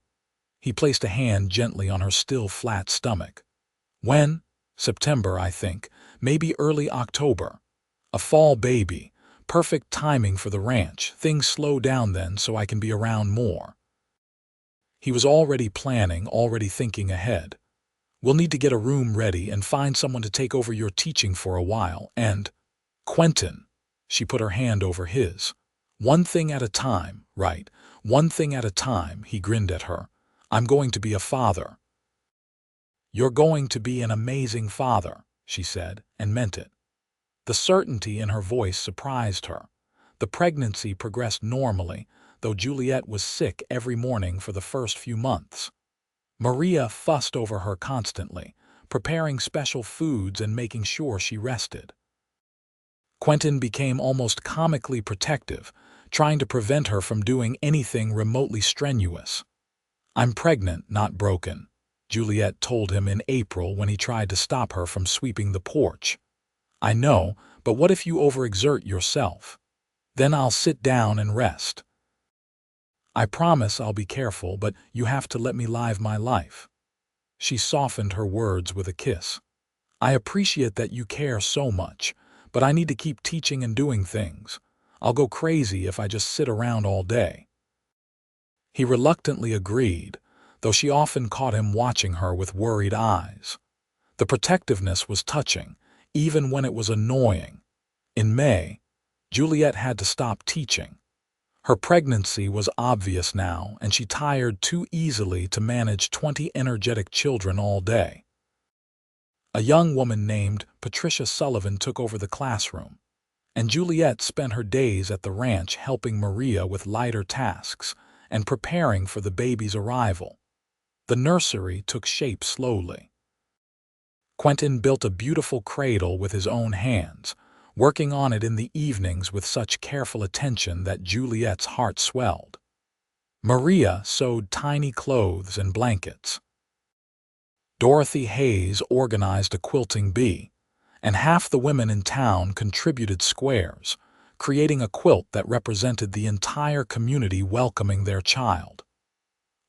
He placed a hand gently on her still flat stomach. "When?" "September, I think. Maybe early October. A fall baby. Perfect timing for the ranch. Things slow down then so I can be around more." He was already planning, already thinking ahead. "We'll need to get a room ready and find someone to take over your teaching for a while, and—" "Quentin." She put her hand over his. "One thing at a time, right? One thing at a time," he grinned at her. "I'm going to be a father." "You're going to be an amazing father," she said, and meant it. The certainty in her voice surprised her. The pregnancy progressed normally, though Juliet was sick every morning for the first few months. Maria fussed over her constantly, preparing special foods and making sure she rested. Quentin became almost comically protective, trying to prevent her from doing anything remotely strenuous. "I'm pregnant, not broken," Juliet told him in April when he tried to stop her from sweeping the porch. "I know, but what if you overexert yourself? Then I'll sit down and rest. I promise I'll be careful, but you have to let me live my life." She softened her words with a kiss. "I appreciate that you care so much, but I need to keep teaching and doing things. I'll go crazy if I just sit around all day." He reluctantly agreed, though she often caught him watching her with worried eyes. The protectiveness was touching, even when it was annoying. In May, Juliet had to stop teaching. Her pregnancy was obvious now, and she tired too easily to manage 20 energetic children all day. A young woman named Patricia Sullivan took over the classroom, and Juliet spent her days at the ranch helping Maria with lighter tasks and preparing for the baby's arrival. The nursery took shape slowly. Quentin built a beautiful cradle with his own hands, working on it in the evenings with such careful attention that Juliet's heart swelled. Maria sewed tiny clothes and blankets. Dorothy Hayes organized a quilting bee, and half the women in town contributed squares, creating a quilt that represented the entire community welcoming their child.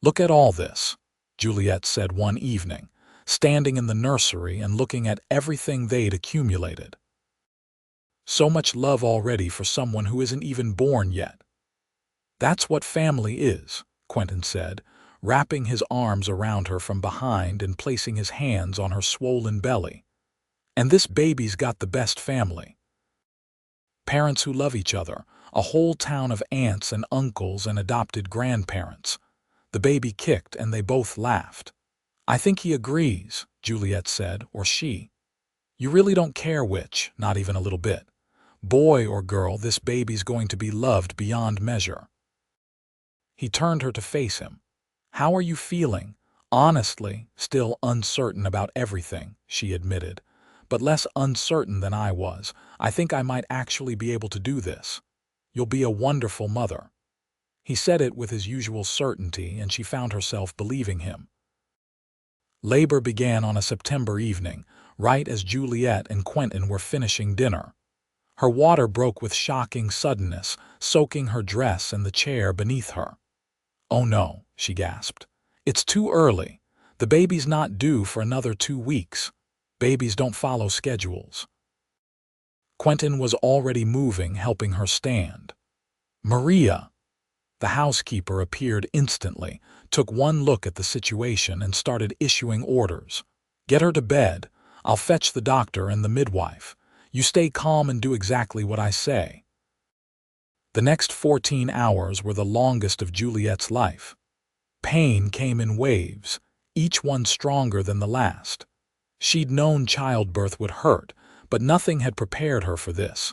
"Look at all this," Juliet said one evening, standing in the nursery and looking at everything they'd accumulated. "So much love already for someone who isn't even born yet." "That's what family is," Quentin said, wrapping his arms around her from behind and placing his hands on her swollen belly. "And this baby's got the best family. Parents who love each other, a whole town of aunts and uncles and adopted grandparents." The baby kicked and they both laughed. "I think he agrees," Juliet said, "or she. You really don't care which, not even a little bit. Boy or girl, this baby's going to be loved beyond measure." He turned her to face him. "How are you feeling?" "Honestly, still uncertain about everything," she admitted, "but less uncertain than I was. I think I might actually be able to do this. You'll be a wonderful mother." He said it with his usual certainty, and she found herself believing him. Labor began on a September evening, right as Juliet and Quentin were finishing dinner. Her water broke with shocking suddenness, soaking her dress and the chair beneath her. "Oh no," she gasped. "It's too early. The baby's not due for another 2 weeks. Babies don't follow schedules." Quentin was already moving, helping her stand. "Maria!" The housekeeper appeared instantly, took one look at the situation, and started issuing orders. "Get her to bed. I'll fetch the doctor and the midwife. You stay calm and do exactly what I say." The next 14 hours were the longest of Juliet's life. Pain came in waves, each one stronger than the last. She'd known childbirth would hurt, but nothing had prepared her for this.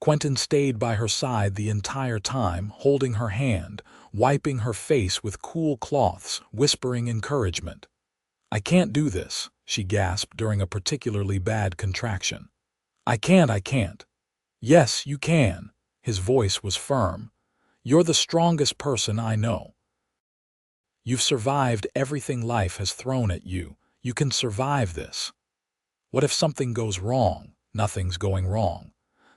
Quentin stayed by her side the entire time, holding her hand, wiping her face with cool cloths, whispering encouragement. "I can't do this," she gasped during a particularly bad contraction. I can't." "Yes, you can." His voice was firm. "You're the strongest person I know. You've survived everything life has thrown at you. You can survive this. What if something goes wrong?" "Nothing's going wrong.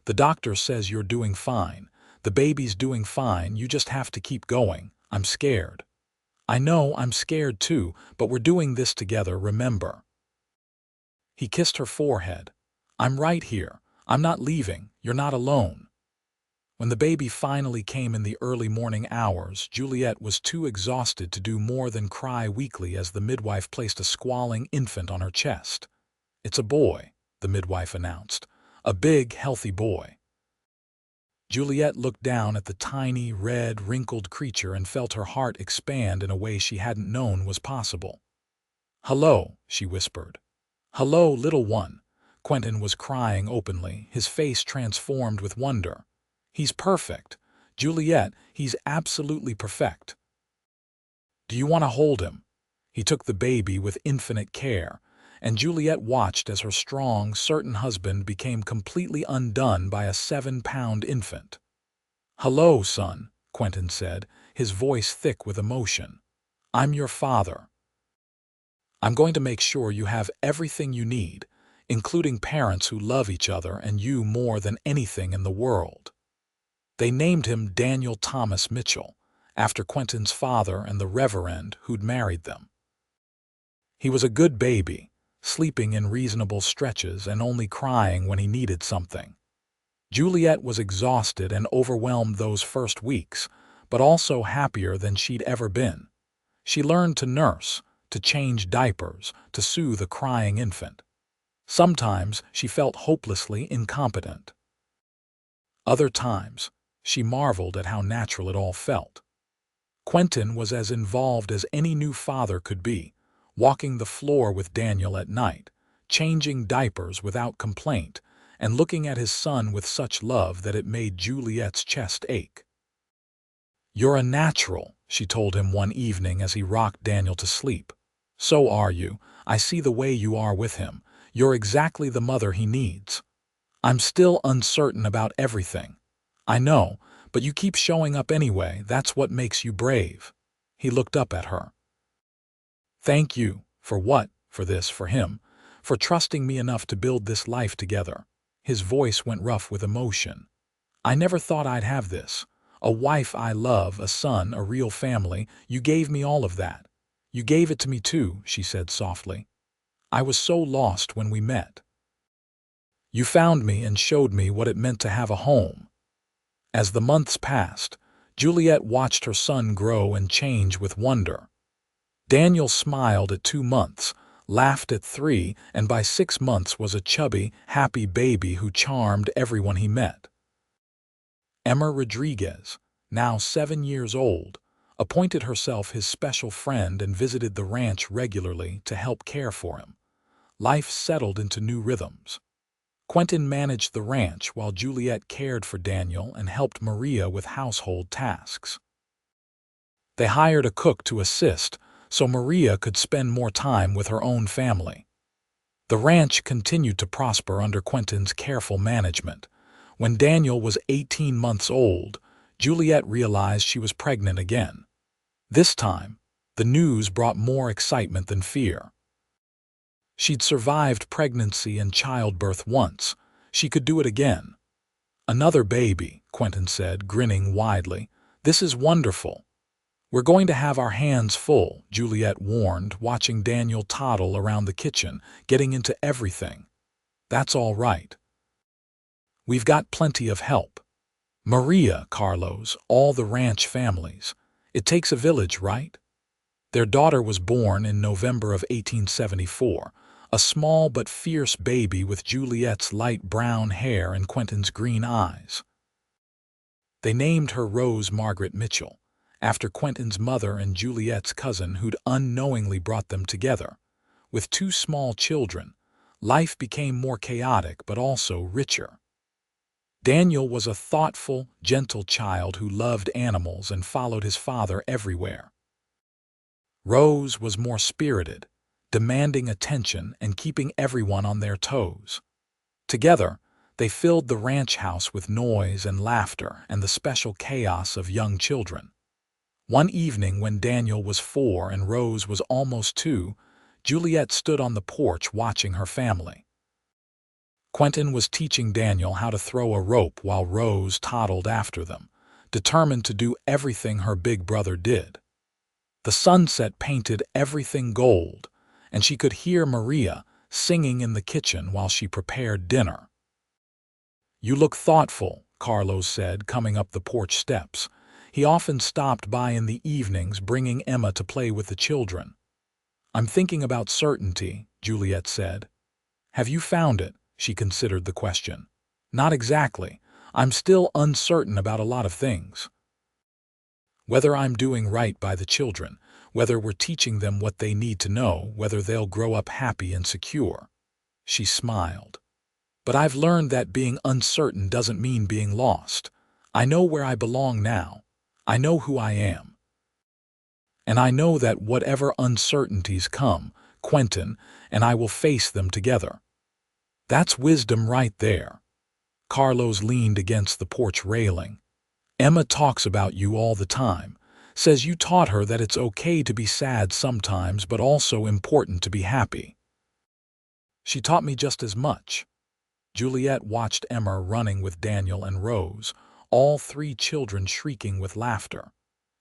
The doctor says you're doing fine. The baby's doing fine. You just have to keep going. I'm scared." "I know, I'm scared too, but we're doing this together, remember." He kissed her forehead. "I'm right here. I'm not leaving. You're not alone." When the baby finally came in the early morning hours, Juliet was too exhausted to do more than cry weakly as the midwife placed a squalling infant on her chest. "It's a boy," the midwife announced. "A big, healthy boy." Juliet looked down at the tiny, red, wrinkled creature and felt her heart expand in a way she hadn't known was possible. "Hello," she whispered. "Hello, little one." Quentin was crying openly, his face transformed with wonder. "He's perfect. Juliet, he's absolutely perfect. Do you want to hold him?" He took the baby with infinite care, and Juliet watched as her strong, certain husband became completely undone by a 7-pound infant. "Hello, son," Quentin said, his voice thick with emotion. "I'm your father." I'm going to make sure you have everything you need, including parents who love each other and you more than anything in the world." They named him Daniel Thomas Mitchell, after Quentin's father and the reverend who'd married them. He was a good baby, sleeping in reasonable stretches and only crying when he needed something. Juliet was exhausted and overwhelmed those first weeks, but also happier than she'd ever been. She learned to nurse, to change diapers, to soothe a crying infant. Sometimes she felt hopelessly incompetent. Other times, she marveled at how natural it all felt. Quentin was as involved as any new father could be, walking the floor with Daniel at night, changing diapers without complaint, and looking at his son with such love that it made Juliet's chest ache. "You're a natural," she told him one evening as he rocked Daniel to sleep. "So are you. I see the way you are with him. You're exactly the mother he needs. I'm still uncertain about everything. I know, but you keep showing up anyway. That's what makes you brave." He looked up at her. "Thank you. For what? For this, for him. For trusting me enough to build this life together." His voice went rough with emotion. "I never thought I'd have this. A wife I love, a son, a real family. You gave me all of that. You gave it to me too," she said softly. "I was so lost when we met. You found me and showed me what it meant to have a home." As the months passed, Juliet watched her son grow and change with wonder. Daniel smiled at 2 months, laughed at 3, and by 6 months was a chubby, happy baby who charmed everyone he met. Emma Rodriguez, now 7 years old, appointed herself his special friend and visited the ranch regularly to help care for him. Life settled into new rhythms. Quentin managed the ranch while Juliet cared for Daniel and helped Maria with household tasks. They hired a cook to assist, so Maria could spend more time with her own family. The ranch continued to prosper under Quentin's careful management. When Daniel was 18 months old, Juliet realized she was pregnant again. This time, the news brought more excitement than fear. She'd survived pregnancy and childbirth once. She could do it again. "Another baby," Quentin said, grinning widely. "This is wonderful." "We're going to have our hands full," Juliet warned, watching Daniel toddle around the kitchen, getting into everything. "That's all right. We've got plenty of help. Maria, Carlos, all the ranch families. It takes a village, right?" Their daughter was born in November of 1874, a small but fierce baby with Juliet's light brown hair and Quentin's green eyes. They named her Rose Margaret Mitchell, after Quentin's mother and Juliet's cousin who'd unknowingly brought them together. With 2 small children, life became more chaotic but also richer. Daniel was a thoughtful, gentle child who loved animals and followed his father everywhere. Rose was more spirited, demanding attention and keeping everyone on their toes. Together, they filled the ranch house with noise and laughter and the special chaos of young children. One evening when Daniel was 4 and Rose was almost 2, Juliet stood on the porch watching her family. Quentin was teaching Daniel how to throw a rope while Rose toddled after them, determined to do everything her big brother did. The sunset painted everything gold, and she could hear Maria singing in the kitchen while she prepared dinner. "You look thoughtful," Carlos said, coming up the porch steps. He often stopped by in the evenings, bringing Emma to play with the children. "I'm thinking about certainty," Juliet said. "Have you found it?" She considered the question. "Not exactly. I'm still uncertain about a lot of things. Whether I'm doing right by the children, whether we're teaching them what they need to know, whether they'll grow up happy and secure." She smiled. "But I've learned that being uncertain doesn't mean being lost. I know where I belong now. I know who I am. And I know that whatever uncertainties come, Quentin and I will face them together." "That's wisdom right there." Carlos leaned against the porch railing. "Emma talks about you all the time, Says you taught her that it's okay to be sad sometimes, but also important to be happy. She taught me just as much. Juliet watched Emma running with Daniel and Rose, all three children shrieking with laughter.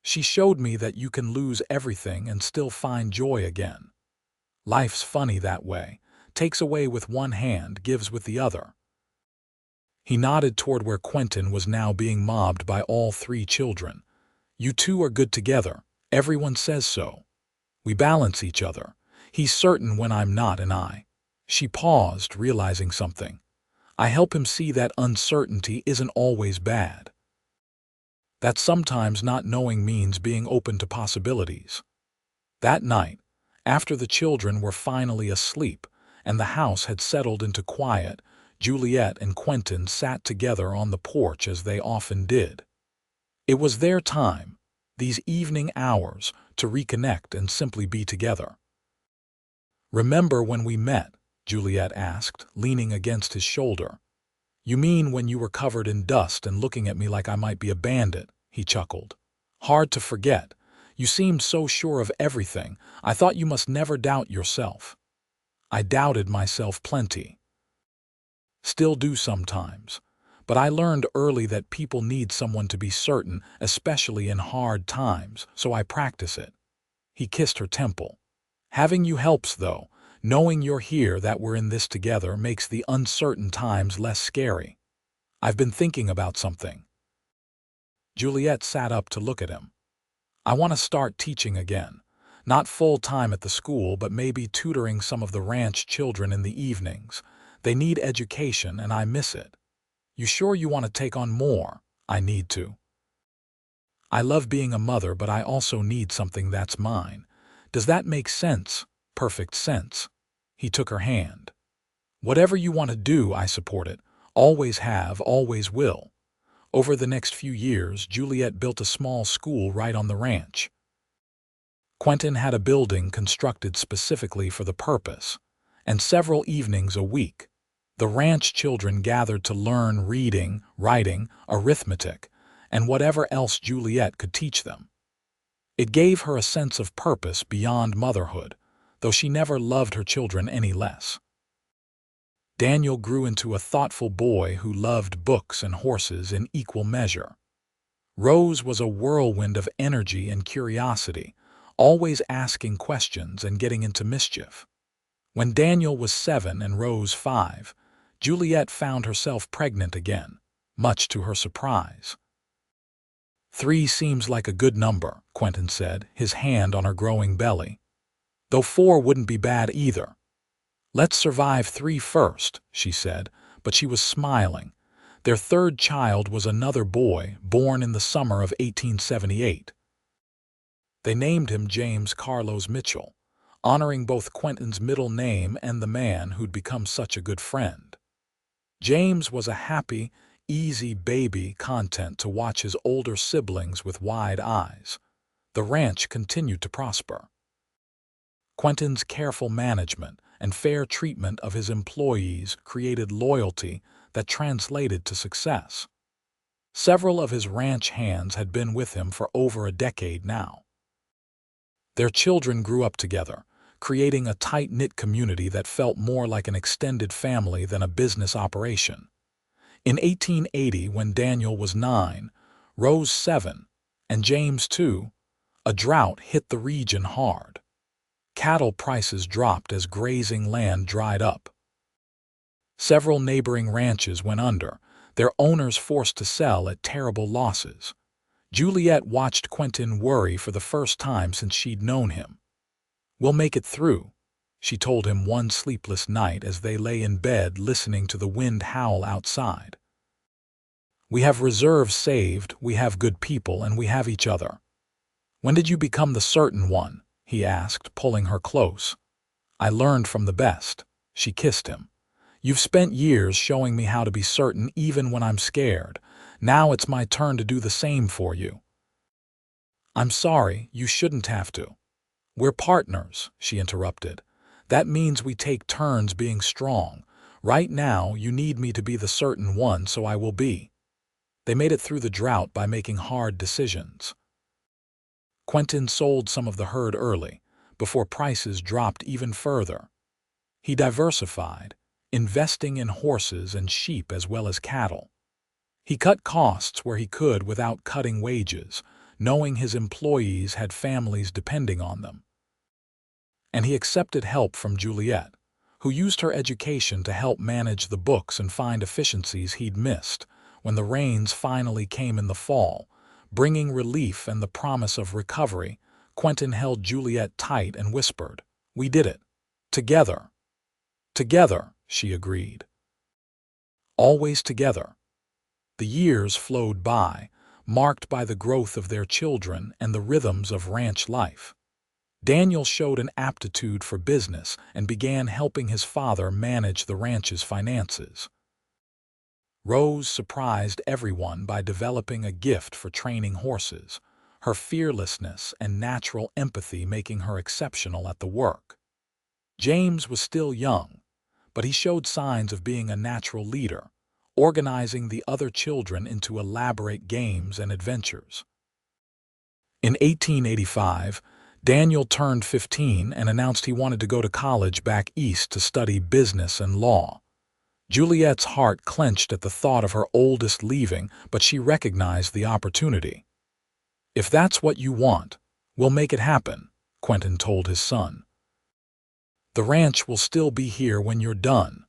She showed me that you can lose everything and still find joy again. Life's funny that way. Takes away with one hand, gives with the other. He nodded toward where Quentin was now being mobbed by all three children. You two are good together. Everyone says so. We balance each other. He's certain when I'm not, and I. She paused, realizing something. I help him see that uncertainty isn't always bad. That sometimes not knowing means being open to possibilities. That night, after the children were finally asleep and the house had settled into quiet, Juliet and Quentin sat together on the porch as they often did. It was their time, these evening hours, to reconnect and simply be together. Remember when we met? Juliet asked, leaning against his shoulder. You mean when you were covered in dust and looking at me like I might be a bandit? He chuckled. Hard to forget. You seemed so sure of everything. I thought you must never doubt yourself. I doubted myself plenty. Still do sometimes. But I learned early that people need someone to be certain, especially in hard times, so I practice it. He kissed her temple. Having you helps, though. Knowing you're here, that we're in this together, makes the uncertain times less scary. I've been thinking about something. Juliet sat up to look at him. I want to start teaching again. Not full-time at the school, but maybe tutoring some of the ranch children in the evenings. They need education, and I miss it. You sure you want to take on more? I need to. I love being a mother, but I also need something that's mine. Does that make sense? Perfect sense. He took her hand. Whatever you want to do, I support it. Always have, always will. Over the next few years, Juliet built a small school right on the ranch. Quentin had a building constructed specifically for the purpose, and several evenings a week, the ranch children gathered to learn reading, writing, arithmetic, and whatever else Juliet could teach them. It gave her a sense of purpose beyond motherhood, though she never loved her children any less. Daniel grew into a thoughtful boy who loved books and horses in equal measure. Rose was a whirlwind of energy and curiosity, always asking questions and getting into mischief. When Daniel was 7 and Rose 5, Juliet found herself pregnant again, much to her surprise. 3 seems like a good number, Quentin said, his hand on her growing belly. Though 4 wouldn't be bad either. Let's survive 3 first, she said, but she was smiling. Their third child was another boy, born in the summer of 1878. They named him James Carlos Mitchell, honoring both Quentin's middle name and the man who'd become such a good friend. James was a happy, easy baby, content to watch his older siblings with wide eyes. The ranch continued to prosper. Quentin's careful management and fair treatment of his employees created loyalty that translated to success. Several of his ranch hands had been with him for over a decade now. Their children grew up together, creating a tight-knit community that felt more like an extended family than a business operation. In 1880, when Daniel was 9, Rose 7, and James 2, a drought hit the region hard. Cattle prices dropped as grazing land dried up. Several neighboring ranches went under, their owners forced to sell at terrible losses. Juliet watched Quentin worry for the first time since she'd known him. We'll make it through, she told him one sleepless night as they lay in bed listening to the wind howl outside. We have reserves saved, we have good people, and we have each other. When did you become the certain one? He asked, pulling her close. I learned from the best. She kissed him. You've spent years showing me how to be certain even when I'm scared. Now it's my turn to do the same for you. I'm sorry, you shouldn't have to. We're partners, she interrupted. That means we take turns being strong. Right now, you need me to be the certain one, so I will be. They made it through the drought by making hard decisions. Quentin sold some of the herd early, before prices dropped even further. He diversified, investing in horses and sheep as well as cattle. He cut costs where he could without cutting wages, knowing his employees had families depending on them. And he accepted help from Juliet, who used her education to help manage the books and find efficiencies he'd missed. When the rains finally came in the fall, bringing relief and the promise of recovery, Quentin held Juliet tight and whispered, "We did it. Together." "Together," she agreed. "Always together." The years flowed by, marked by the growth of their children and the rhythms of ranch life. Daniel showed an aptitude for business and began helping his father manage the ranch's finances. Rose surprised everyone by developing a gift for training horses, her fearlessness and natural empathy making her exceptional at the work. James was still young, but he showed signs of being a natural leader, organizing the other children into elaborate games and adventures. In 1885, Daniel turned 15 and announced he wanted to go to college back east to study business and law. Juliet's heart clenched at the thought of her oldest leaving, but she recognized the opportunity. "If that's what you want, we'll make it happen," Quentin told his son. "The ranch will still be here when you're done."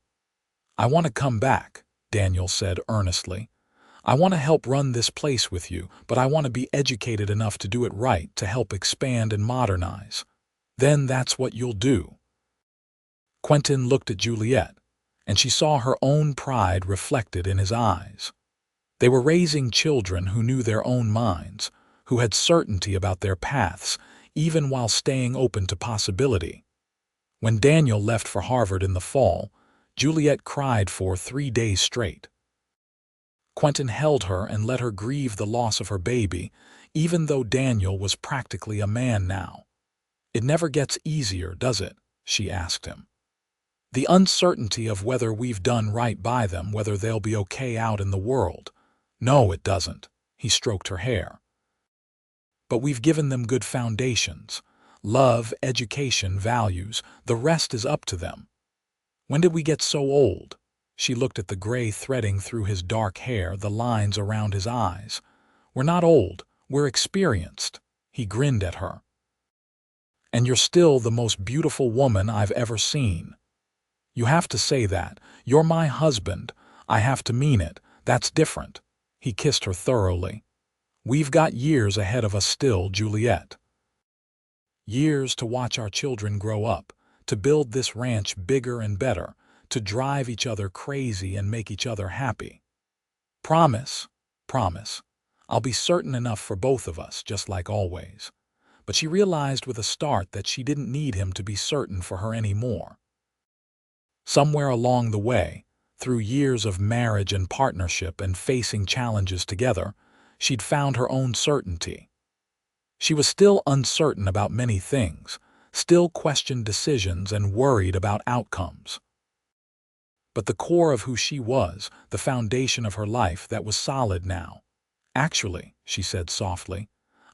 "I want to come back," Daniel said earnestly. "I want to help run this place with you, but I want to be educated enough to do it right, to help expand and modernize." "Then that's what you'll do." Quentin looked at Juliet, and she saw her own pride reflected in his eyes. They were raising children who knew their own minds, who had certainty about their paths, even while staying open to possibility. When Daniel left for Harvard in the fall, Juliet cried for 3 days straight. Quentin held her and let her grieve the loss of her baby, even though Daniel was practically a man now. "It never gets easier, does it?" she asked him. "The uncertainty of whether we've done right by them, whether they'll be okay out in the world." "No, it doesn't." He stroked her hair. "But we've given them good foundations. Love, education, values. The rest is up to them." "When did we get so old?" She looked at the gray threading through his dark hair, the lines around his eyes. "We're not old. We're experienced." He grinned at her. "And you're still the most beautiful woman I've ever seen." "You have to say that. You're my husband. I have to mean it. That's different." He kissed her thoroughly. "We've got years ahead of us still, Juliet. Years to watch our children grow up, to build this ranch bigger and better, to drive each other crazy and make each other happy. Promise, promise. I'll be certain enough for both of us, just like always." But she realized with a start that she didn't need him to be certain for her anymore. Somewhere along the way, through years of marriage and partnership and facing challenges together, she'd found her own certainty. She was still uncertain about many things, still questioned decisions and worried about outcomes. But the core of who she was, the foundation of her life, that was solid now. "Actually," she said softly,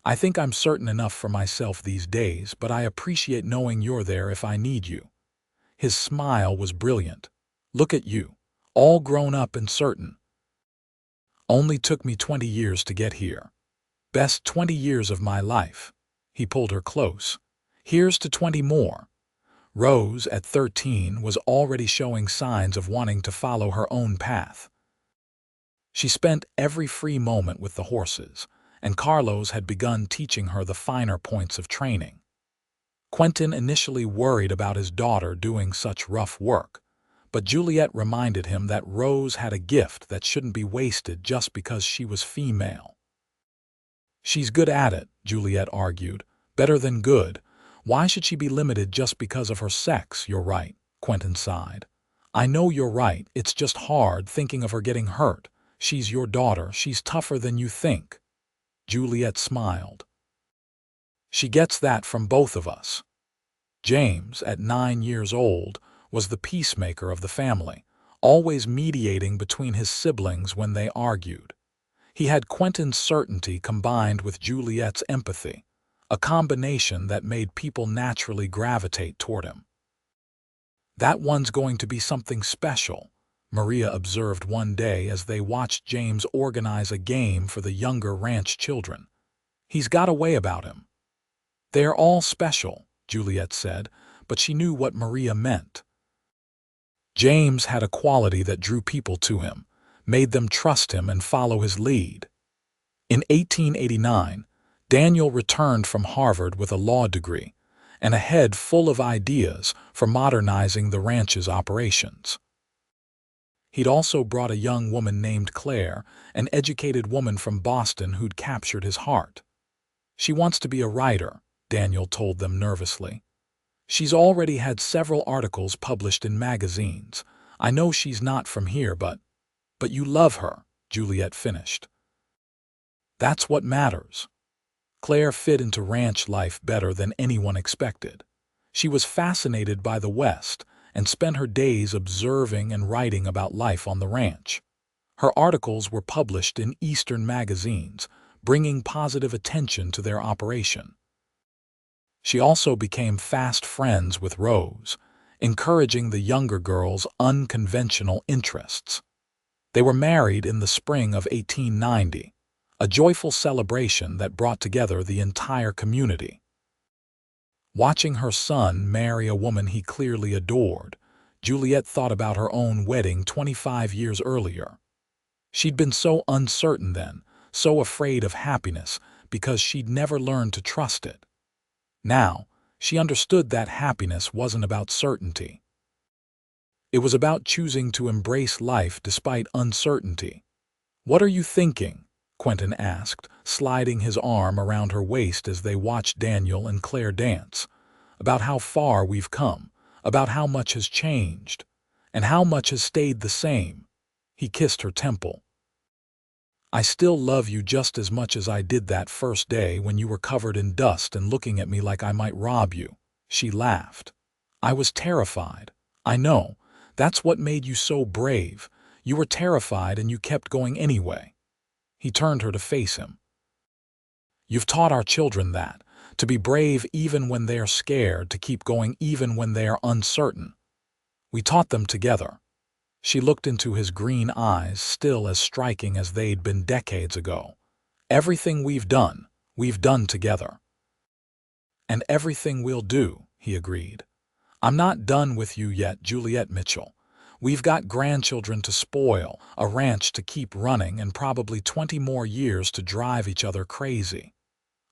"I think I'm certain enough for myself these days, but I appreciate knowing you're there if I need you." His smile was brilliant. "Look at you, all grown up and certain. Only took me 20 years to get here. Best 20 years of my life." He pulled her close. "Here's to 20 more." Rose, at 13, was already showing signs of wanting to follow her own path. She spent every free moment with the horses, and Carlos had begun teaching her the finer points of training. Quentin initially worried about his daughter doing such rough work, but Juliet reminded him that Rose had a gift that shouldn't be wasted just because she was female. "She's good at it," Juliet argued. "Better than good. Why should she be limited just because of her sex?" "You're right," Quentin sighed. "I know you're right. It's just hard thinking of her getting hurt. She's your daughter. She's tougher than you think." Juliet smiled. "She gets that from both of us." James, at 9 years old, was the peacemaker of the family, always mediating between his siblings when they argued. He had Quentin's certainty combined with Juliet's empathy, a combination that made people naturally gravitate toward him. "That one's going to be something special," Maria observed one day as they watched James organize a game for the younger ranch children. "He's got a way about him." "They're all special," Juliet said, but she knew what Maria meant. James had a quality that drew people to him, made them trust him and follow his lead. In 1889, Daniel returned from Harvard with a law degree and a head full of ideas for modernizing the ranch's operations. He'd also brought a young woman named Claire, an educated woman from Boston who'd captured his heart. "She wants to be a writer," Daniel told them nervously. "She's already had several articles published in magazines. I know she's not from here, but you love her," Juliet finished. "That's what matters." Claire fit into ranch life better than anyone expected. She was fascinated by the West and spent her days observing and writing about life on the ranch. Her articles were published in Eastern magazines, bringing positive attention to their operation. She also became fast friends with Rose, encouraging the younger girl's unconventional interests. They were married in the spring of 1890, a joyful celebration that brought together the entire community. Watching her son marry a woman he clearly adored, Juliet thought about her own wedding 25 years earlier. She'd been so uncertain then, so afraid of happiness because she'd never learned to trust it. Now, she understood that happiness wasn't about certainty. It was about choosing to embrace life despite uncertainty. "What are you thinking?" Quentin asked, sliding his arm around her waist as they watched Daniel and Claire dance. "About how far we've come, about how much has changed, and how much has stayed the same." He kissed her temple. "I still love you just as much as I did that first day when you were covered in dust and looking at me like I might rob you." She laughed. "I was terrified. I know. That's what made you so brave. You were terrified and you kept going anyway." He turned her to face him. "You've taught our children that, to be brave even when they're scared, to keep going even when they are uncertain. We taught them together." She looked into his green eyes, still as striking as they'd been decades ago. "Everything we've done together." "And everything we'll do," he agreed. "I'm not done with you yet, Juliet Mitchell. We've got grandchildren to spoil, a ranch to keep running, and probably 20 more years to drive each other crazy."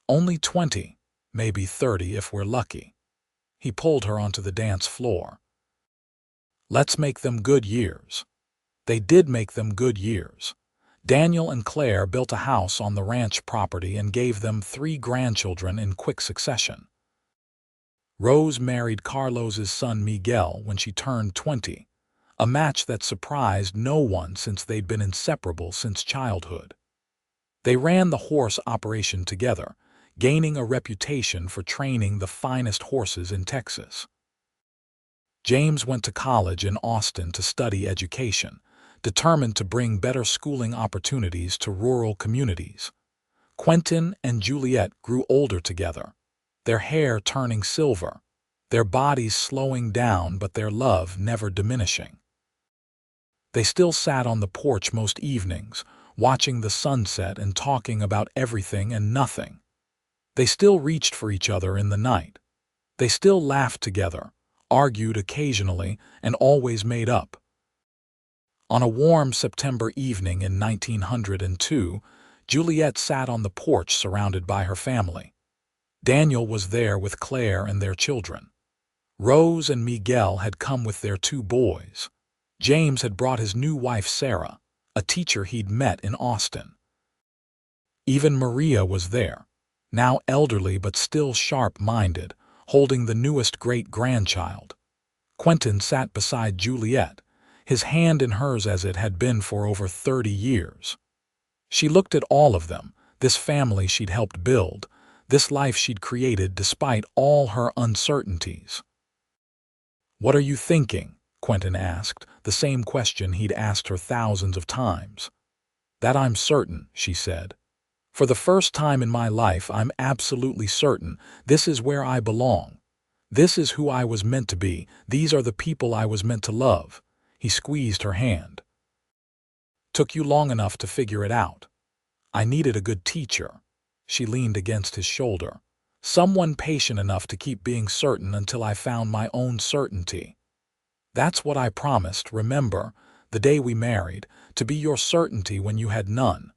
"Only 20, maybe 30 if we're lucky." He pulled her onto the dance floor. "Let's make them good years." They did make them good years. Daniel and Claire built a house on the ranch property and gave them 3 grandchildren in quick succession. Rose married Carlos's son Miguel when she turned 20, a match that surprised no one since they'd been inseparable since childhood. They ran the horse operation together, gaining a reputation for training the finest horses in Texas. James went to college in Austin to study education, determined to bring better schooling opportunities to rural communities. Quentin and Juliet grew older together, their hair turning silver, their bodies slowing down but their love never diminishing. They still sat on the porch most evenings, watching the sunset and talking about everything and nothing. They still reached for each other in the night. They still laughed together, argued occasionally, and always made up. On a warm September evening in 1902, Juliet sat on the porch surrounded by her family. Daniel was there with Claire and their children. Rose and Miguel had come with their 2 boys. James had brought his new wife Sarah, a teacher he'd met in Austin. Even Maria was there, now elderly but still sharp-minded, holding the newest great-grandchild. Quentin sat beside Juliet, his hand in hers as it had been for over 30 years. She looked at all of them, this family she'd helped build, this life she'd created despite all her uncertainties. "What are you thinking?" Quentin asked, the same question he'd asked her thousands of times. "That I'm certain," she said. For the first time in my life, I'm absolutely certain this is where I belong. This is who I was meant to be. These are the people I was meant to love. He squeezed her hand. Took you long enough to figure it out. I needed a good teacher. She leaned against his shoulder. Someone patient enough to keep being certain until I found my own certainty. That's what I promised, remember, the day we married, to be your certainty when you had none.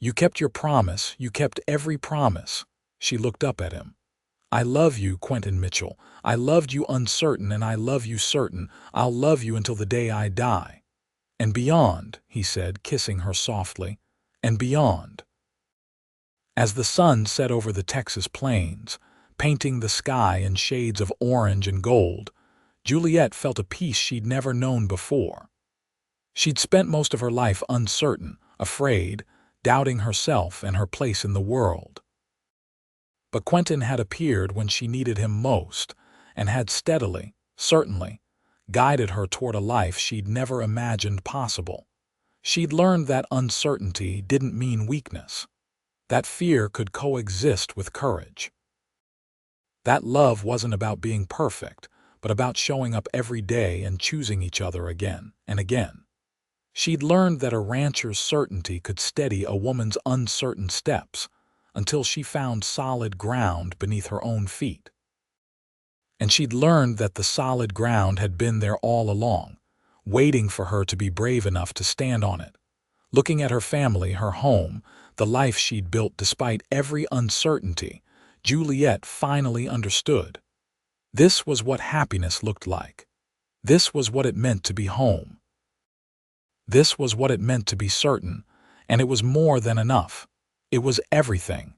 You kept your promise, you kept every promise. She looked up at him. I love you, Quentin Mitchell. I loved you uncertain, and I love you certain. I'll love you until the day I die. And beyond, he said, kissing her softly, and beyond. As the sun set over the Texas plains, painting the sky in shades of orange and gold, Juliet felt a peace she'd never known before. She'd spent most of her life uncertain, afraid, doubting herself and her place in the world. But Quentin had appeared when she needed him most, and had steadily, certainly, guided her toward a life she'd never imagined possible. She'd learned that uncertainty didn't mean weakness, that fear could coexist with courage. That love wasn't about being perfect, but about showing up every day and choosing each other again and again. She'd learned that a rancher's certainty could steady a woman's uncertain steps until she found solid ground beneath her own feet. And she'd learned that the solid ground had been there all along, waiting for her to be brave enough to stand on it. Looking at her family, her home, the life she'd built despite every uncertainty, Juliet finally understood. This was what happiness looked like. This was what it meant to be home. This was what it meant to be certain, and it was more than enough. It was everything.